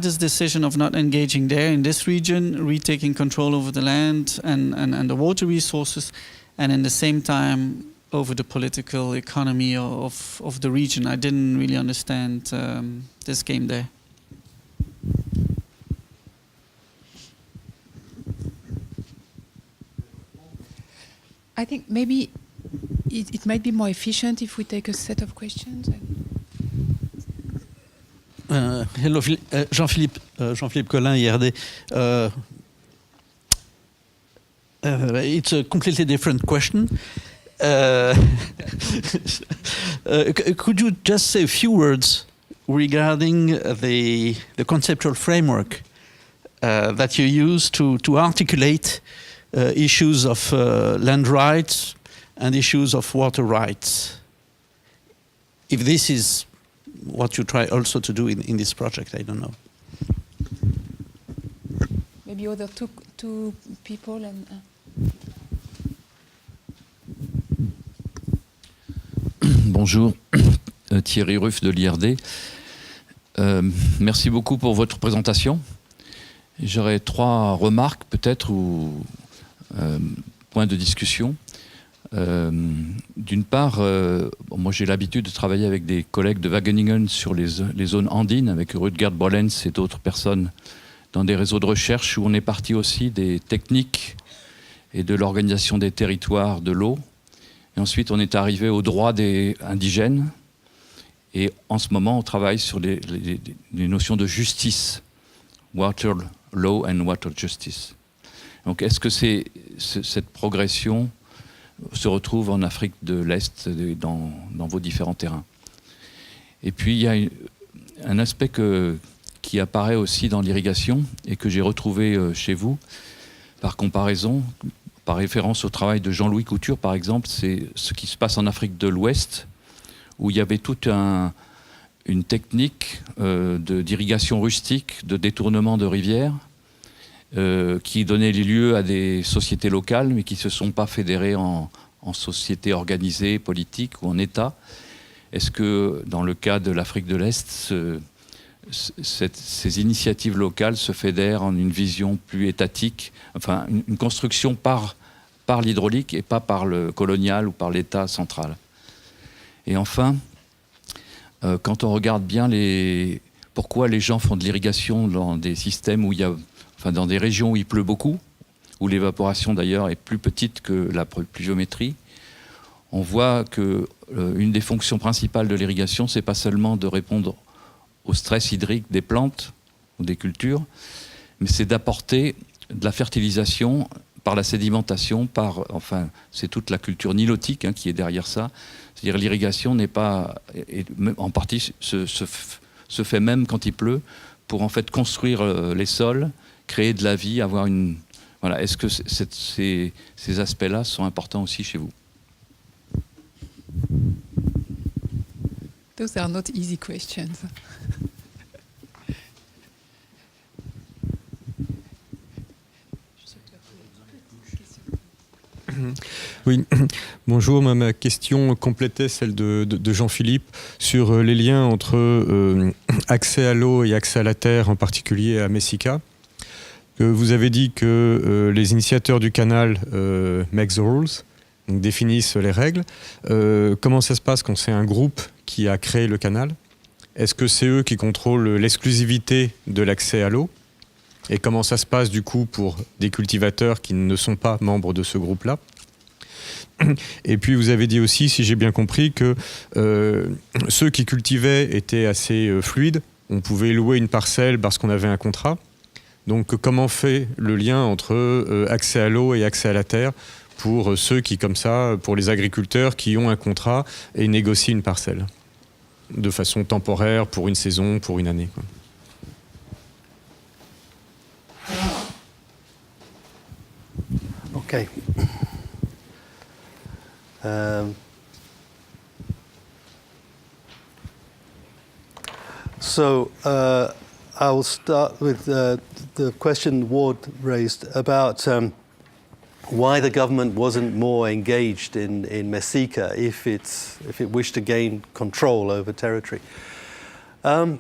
this decision of not engaging there in this region, retaking control over the land and the water resources, and in the same time over the political economy of the region? I didn't really understand this game there. I think maybe it might be more efficient if we take a set of questions. Hello, Jean-Philippe Collin, IRD. It's a completely different question. Could you just say a few words regarding the conceptual framework that you use to articulate issues of land rights and issues of water rights? If this is what you try also to do in this project, I don't know. Maybe other two people and. Bonjour, Thierry Ruff de l'IRD. Merci beaucoup pour votre présentation. J'aurais 3 remarques peut-être ou points de discussion. D'une part, moi j'ai l'habitude de travailler avec des collègues de Wageningen sur les zones andines, avec Rutgerd Bollens et d'autres personnes dans des réseaux de recherche où on est parti aussi des techniques et de l'organisation des territoires de l'eau. Et ensuite, on est arrivé aux droits des indigènes. Et en ce moment, on travaille sur les notions de justice, water law and water justice. Donc, est-ce que cette progression se retrouve en Afrique de l'Est, dans vos différents terrains? Et puis, il y a un aspect qui apparaît aussi dans l'irrigation et que j'ai retrouvé chez vous, par comparaison, par référence au travail de Jean-Louis Couture, par exemple, c'est ce qui se passe en Afrique de l'Ouest, où il y avait toute une technique d'irrigation rustique, de détournement de rivières, qui donnait lieu à des sociétés locales, mais qui ne se sont pas fédérées en sociétés organisées, politiques ou en États. Est-ce que, dans le cas de l'Afrique de l'Est, ces initiatives locales se fédèrent en une vision plus étatique, enfin une construction par l'hydraulique et pas par le colonial ou par l'État central? Et enfin, quand on regarde bien pourquoi les gens font de l'irrigation dans des systèmes où il y a, enfin dans des régions où il pleut beaucoup, où l'évaporation d'ailleurs est plus petite que la pluviométrie, on voit que une des fonctions principales de l'irrigation, c'est pas seulement de répondre au stress hydrique des plantes ou des cultures, mais c'est d'apporter de la fertilisation par la sédimentation, enfin, c'est toute la culture nilotique qui est derrière ça. C'est-à-dire l'irrigation n'est pas, en partie, se fait même quand il pleut, pour en fait construire les sols, créer de la vie, avoir une... Voilà. Est-ce que ces aspects-là sont importants aussi chez vous? Those are not easy questions. Oui, bonjour. Ma question complétait celle de Jean-Philippe sur les liens entre accès à l'eau et accès à la terre, en particulier à Messika. Vous avez dit que les initiateurs du canal make the rules, donc définissent les règles. Comment ça se passe quand c'est un groupe qui a créé le canal? Est-ce que c'est eux qui contrôlent l'exclusivité de l'accès à l'eau? Et comment ça se passe du coup pour des cultivateurs qui ne sont pas membres de ce groupe-là? Et puis vous avez dit aussi, si j'ai bien compris, que ceux qui cultivaient étaient assez fluides. On pouvait louer une parcelle parce qu'on avait un contrat. Donc comment fait le lien entre accès à l'eau et accès à la terre pour ceux qui, comme ça, pour les agriculteurs qui ont un contrat et négocient une parcelle de façon temporaire, pour une saison, pour une année, quoi. Okay. I will start with the question Ward raised about why the government wasn't more engaged in Messika if it wished to gain control over territory. The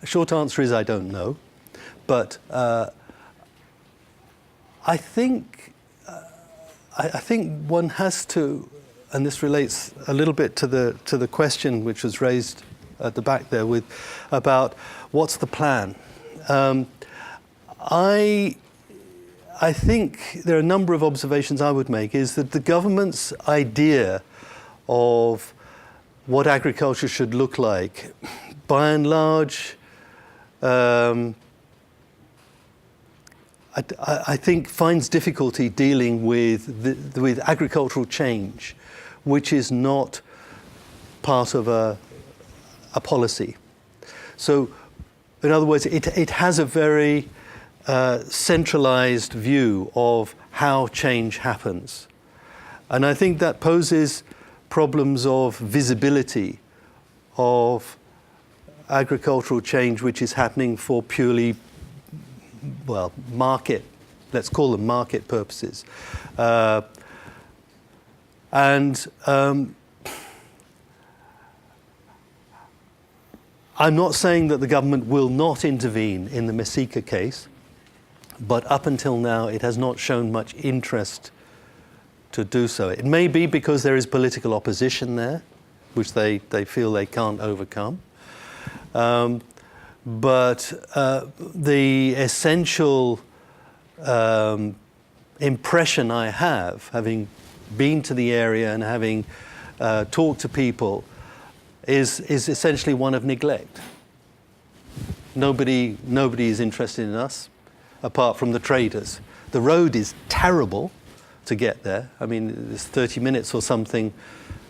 short answer is I don't know, but I think one has to, and this relates a little bit to the question which was raised at the back there about what's the plan. I think there are a number of observations I would make. Is that the government's idea of what agriculture should look like, by and large, I think finds difficulty dealing with agricultural change, which is not part of a policy. So, in other words, it has a very centralized view of how change happens. And I think that poses problems of visibility of agricultural change which is happening for purely, well, market, let's call them market purposes. I'm not saying that the government will not intervene in the Messika case, but up until now it has not shown much interest to do so. It may be because there is political opposition there, which they feel they can't overcome. But the essential impression I have, having been to the area and having talked to people, is essentially one of neglect. Nobody is interested in us, apart from the traders. The road is terrible to get there. I mean, it's 30 minutes or something,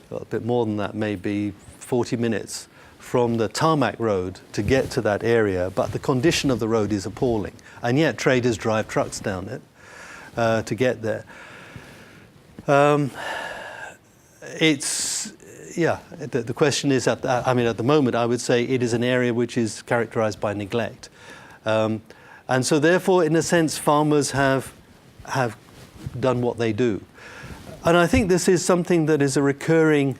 well, a bit more than that, maybe 40 minutes from the tarmac road to get to that area, but the condition of the road is appalling. And yet traders drive trucks down it to get there. The question is, at the moment, I would say it is an area which is characterized by neglect. And so therefore, in a sense, farmers have done what they do. And I think this is something that is a recurring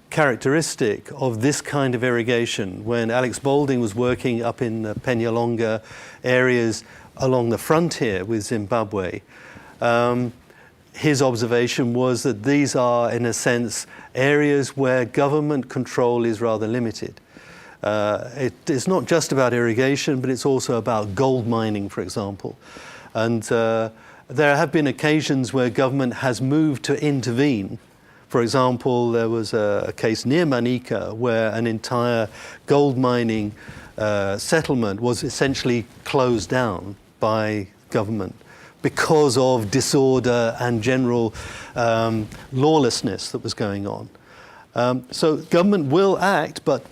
characteristic of this kind of irrigation. When Alex Boulding was working up in the Peñalonga areas along the frontier with Zimbabwe, his observation was that these are, in a sense, areas where government control is rather limited. It's not just about irrigation, but it's also about gold mining, for example. And there have been occasions where government has moved to intervene. For example, there was a case near Manica where an entire gold mining settlement was essentially closed down by government because of disorder and general lawlessness that was going on. So government will act, but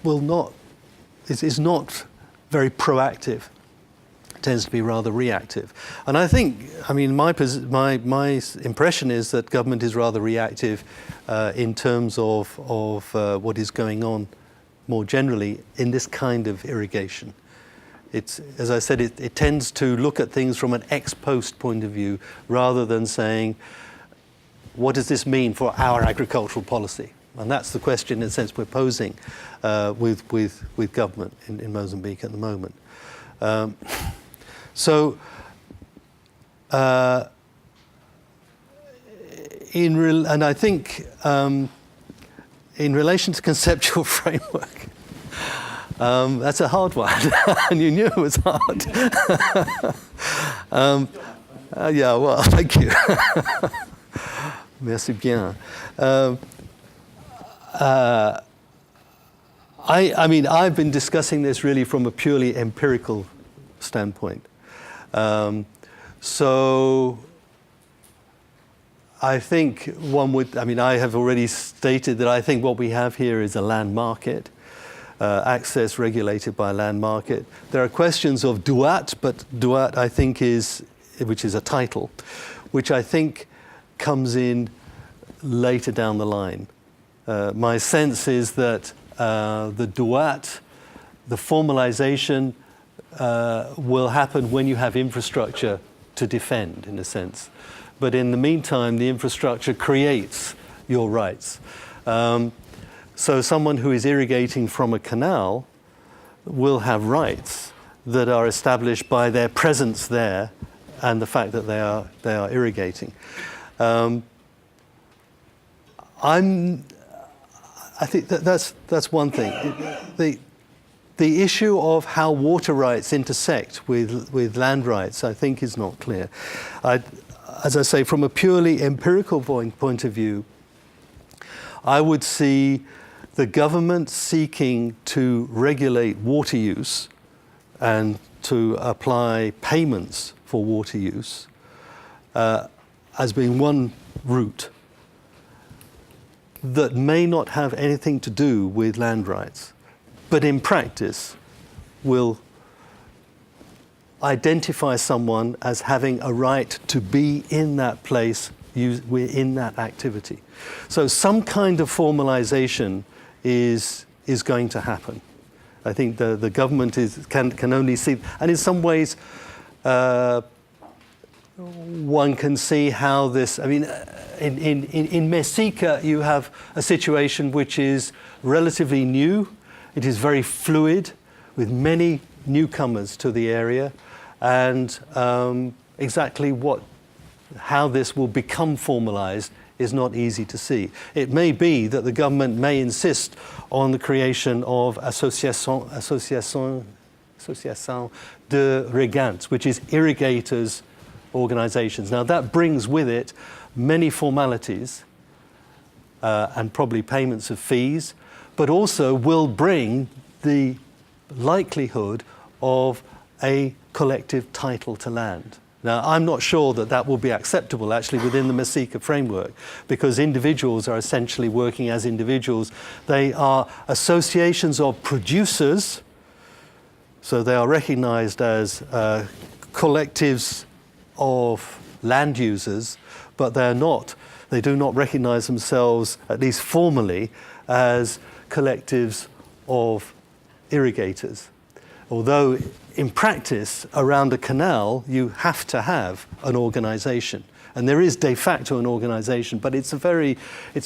is not very proactive. It tends to be rather reactive. And I think, my impression is that government is rather reactive in terms of what is going on more generally in this kind of irrigation. It's, as I said, it tends to look at things from an ex post point of view rather than saying, what does this mean for our agricultural policy? And that's the question, in a sense, we're posing with government in Mozambique at the moment. And I think in relation to conceptual framework, that's a hard one, and you knew it was hard. Well, thank you. Merci bien. I've been discussing this really from a purely empirical standpoint. So I think I have already stated that I think what we have here is a land market, access regulated by a land market. There are questions of douat, but douat I think which is a title, which I think comes in later down the line. My sense is that the douat, the formalization, will happen when you have infrastructure to defend, in a sense. But in the meantime, the infrastructure creates your rights. So someone who is irrigating from a canal will have rights that are established by their presence there and the fact that they are irrigating. I think that's one thing. The issue of how water rights intersect with land rights, I think, is not clear. As I say, from a purely empirical point of view, I would see the government seeking to regulate water use and to apply payments for water use as being one route that may not have anything to do with land rights, but in practice will identify someone as having a right to be in that place, in that activity. So some kind of formalization is going to happen. I think the government can only see, and in some ways, one can see how this, in Mexica you have a situation which is relatively new. It is very fluid with many newcomers to the area, and exactly how this will become formalized is not easy to see. It may be that the government may insist on the creation of Association de Regants, which is irrigators' organizations. Now that brings with it many formalities and probably payments of fees, but also will bring the likelihood of a collective title to land. Now, I'm not sure that that will be acceptable actually within the MASICA framework, because individuals are essentially working as individuals. They are associations of producers, so they are recognized as collectives of land users, but they do not recognize themselves, at least formally, as collectives of irrigators. Although in practice, around a canal, you have to have an organization. And there is de facto an organization, but it's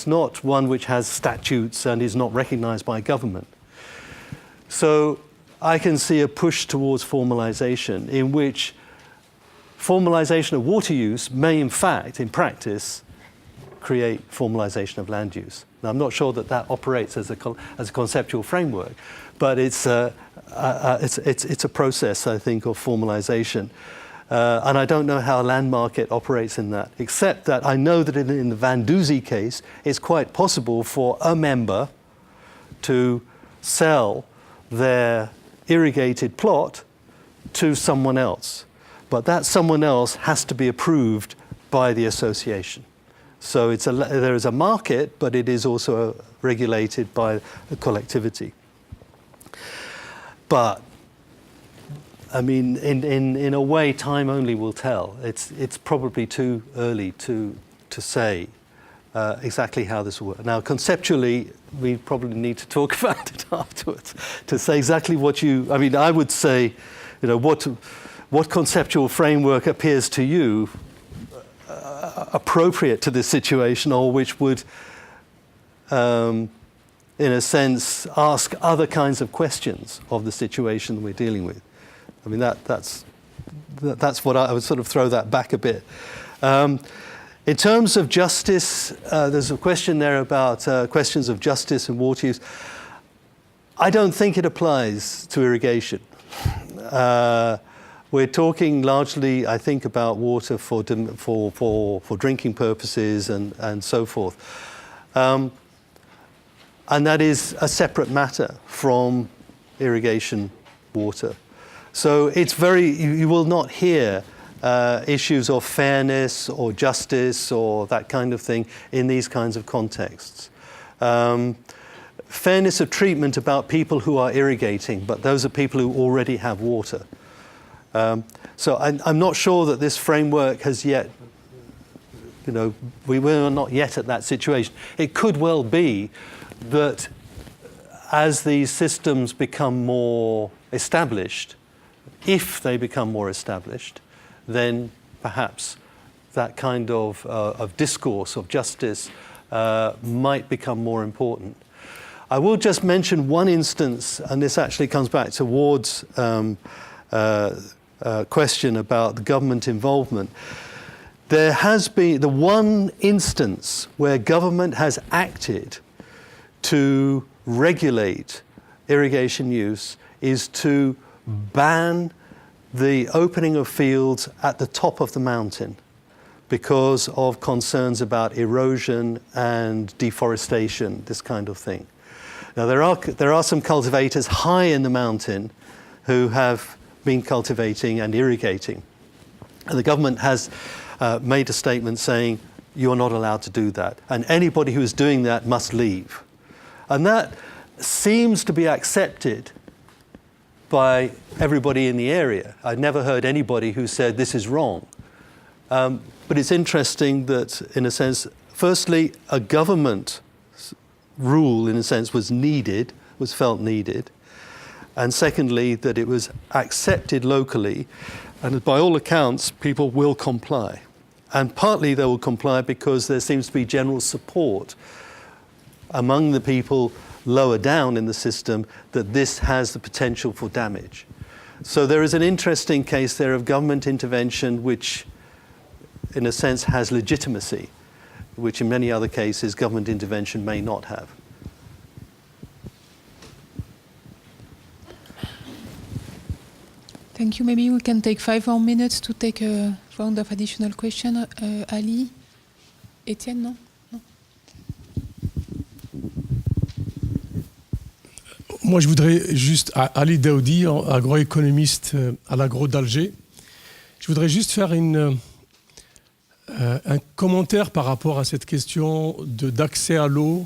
not one which has statutes and is not recognized by government. So I can see a push towards formalization, in which formalization of water use may, in fact, in practice, create formalization of land use. Now, I'm not sure that that operates as a conceptual framework, but it's a process, I think, of formalization. And I don't know how land market operates in that, except that I know that in the Van Duzy case, it's quite possible for a member to sell their irrigated plot to someone else. But that someone else has to be approved by the association. So there is a market, but it is also regulated by the collectivity. But, I mean, in a way, time only will tell. It's probably too early to say exactly how this will work. Now, conceptually, we probably need to talk about it afterwards to say exactly what I would say, what conceptual framework appears to you appropriate to this situation, or which would, in a sense, ask other kinds of questions of the situation we're dealing with. I mean, that's what I would sort of throw that back a bit. In terms of justice, there's a question there about questions of justice and water use. I don't think it applies to irrigation. We're talking largely, I think, about water for drinking purposes and so forth. And that is a separate matter from irrigation water. So you will not hear issues of fairness or justice or that kind of thing in these kinds of contexts. Fairness of treatment about people who are irrigating, but those are people who already have water. So I'm not sure that this framework has yet, we are not yet at that situation. It could well be that as these systems become more established, if they become more established, then perhaps that kind of discourse of justice might become more important. I will just mention one instance, and this actually comes back to Ward's question about the government involvement. There has been the one instance where government has acted to regulate irrigation use is to ban the opening of fields at the top of the mountain because of concerns about erosion and deforestation, this kind of thing. Now, there are some cultivators high in the mountain who have been cultivating and irrigating. And the government has made a statement saying, you're not allowed to do that. And anybody who is doing that must leave. And that seems to be accepted by everybody in the area. I've never heard anybody who said this is wrong. But it's interesting that, in a sense, firstly, a government rule, in a sense, was felt needed. And secondly, that it was accepted locally. And by all accounts, people will comply. And partly they will comply because there seems to be general support among the people lower down in the system that this has the potential for damage. So there is an interesting case there of government intervention which, in a sense, has legitimacy, which in many other cases government intervention may not have. Thank you. Maybe we can take 5 more minutes to take a round of additional questions. Ali, Étienne, non? Moi, je voudrais juste, Ali Daoudi, agroéconomiste à l'Agro d'Alger. Je voudrais juste faire un commentaire par rapport à cette question d'accès à l'eau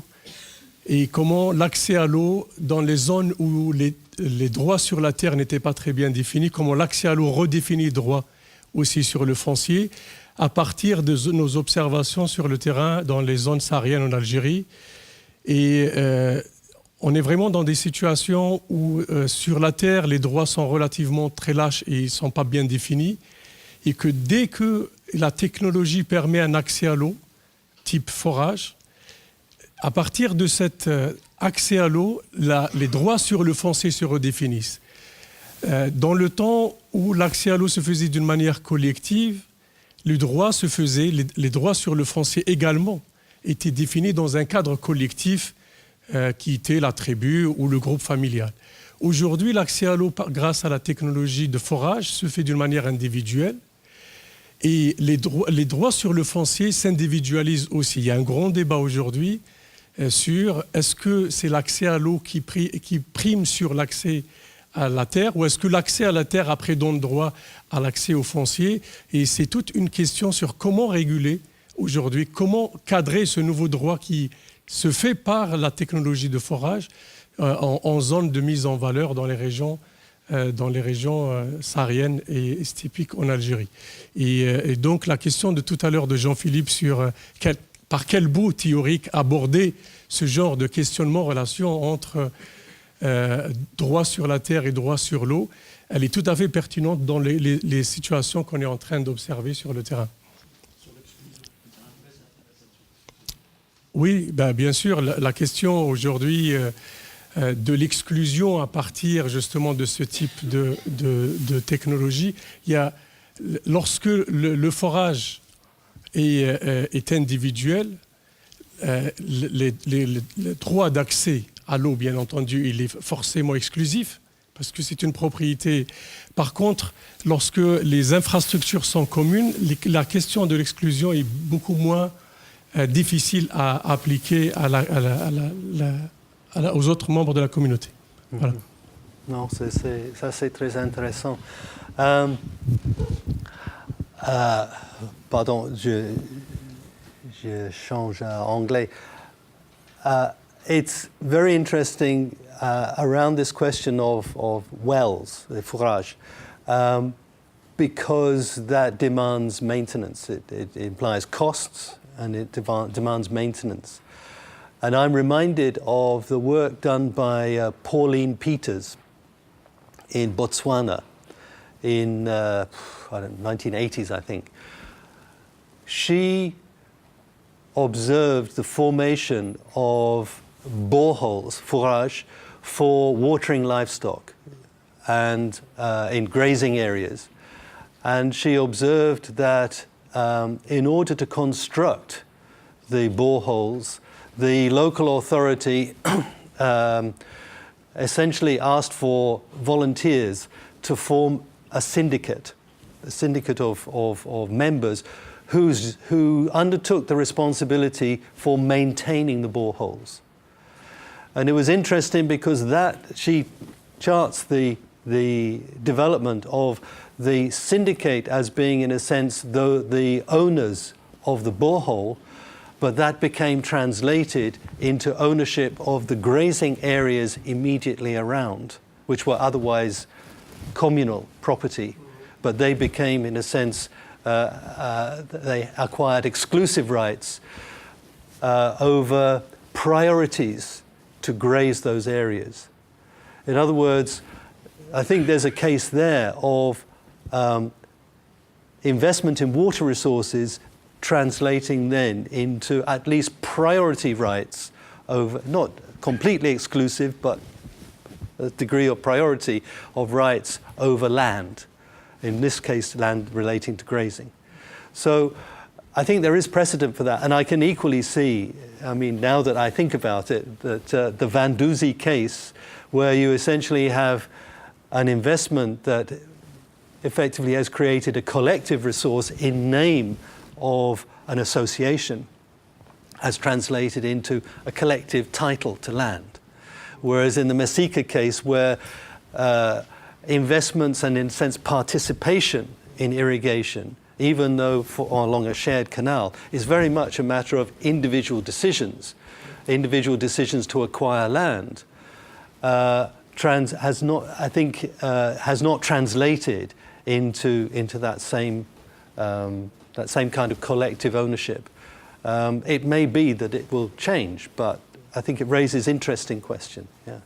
et comment l'accès à l'eau dans les zones où les droits sur la terre n'étaient pas très bien définis, comment l'accès à l'eau redéfinit les droits aussi sur le foncier à partir de nos observations sur le terrain dans les zones sahariennes en Algérie. Et on est vraiment dans des situations où sur la terre, les droits sont relativement très lâches et ils ne sont pas bien définis. Et que dès que la technologie permet un accès à l'eau, type forage, à partir de cet accès à l'eau, les droits sur le foncier se redéfinissent. Dans le temps où l'accès à l'eau se faisait d'une manière collective, les droits sur le foncier également étaient définis dans un cadre collectif qui était la tribu ou le groupe familial. Aujourd'hui, l'accès à l'eau grâce à la technologie de forage se fait d'une manière individuelle et les droits sur le foncier s'individualisent aussi. Il y a un grand débat aujourd'hui sur est-ce que c'est l'accès à l'eau qui prime sur l'accès à la terre ou est-ce que l'accès à la terre après donne droit à l'accès au foncier. Et c'est toute une question sur comment réguler aujourd'hui, comment cadrer ce nouveau droit qui se fait par la technologie de forage en zone de mise en valeur dans les régions sahariennes et typiques en Algérie. Et donc la question de tout à l'heure de Jean-Philippe sur par quel bout théorique aborder ce genre de questionnement en relation entre droit sur la terre et droit sur l'eau, elle est tout à fait pertinente dans les situations qu'on est en train d'observer sur le terrain. Oui, bien sûr, la question aujourd'hui de l'exclusion à partir justement de ce type de technologie, lorsque le forage est individuel, le droit d'accès à l'eau, bien entendu, il est forcément exclusif parce que c'est une propriété. Par contre, lorsque les infrastructures sont communes, la question de l'exclusion est beaucoup moins difficile à appliquer aux autres membres de la communauté. Voilà. Non, ça c'est très intéressant. Pardon, je change en anglais. It's very interesting around this question of wells, the forage, because that demands maintenance. It implies costs and it demands maintenance. And I'm reminded of the work done by Pauline Peters in Botswana in 1980s, I think. She observed the formation of boreholes, forage, for watering livestock and in grazing areas. And she observed that in order to construct the boreholes, the local authority essentially asked for volunteers to form a syndicate of members who undertook the responsibility for maintaining the boreholes. And it was interesting because she charts the development of the syndicate as being, in a sense, the owners of the borehole, but that became translated into ownership of the grazing areas immediately around, which were otherwise communal property. But they became, in a sense, they acquired exclusive rights over priorities to graze those areas. In other words, I think there's a case there of investment in water resources translating then into at least priority rights over, not completely exclusive, but a degree of priority of rights over land. In this case, land relating to grazing. So I think there is precedent for that. And I can equally see, I mean, now that I think about it, that the Van Duzy case, where you essentially have an investment that effectively has created a collective resource in name of an association, has translated into a collective title to land. Whereas in the Mesika case, where investments and, in a sense, participation in irrigation, even though along a shared canal, is very much a matter of individual decisions to acquire land, has not translated into that same kind of collective ownership. It may be that it will change, but I think it raises interesting question. Yeah.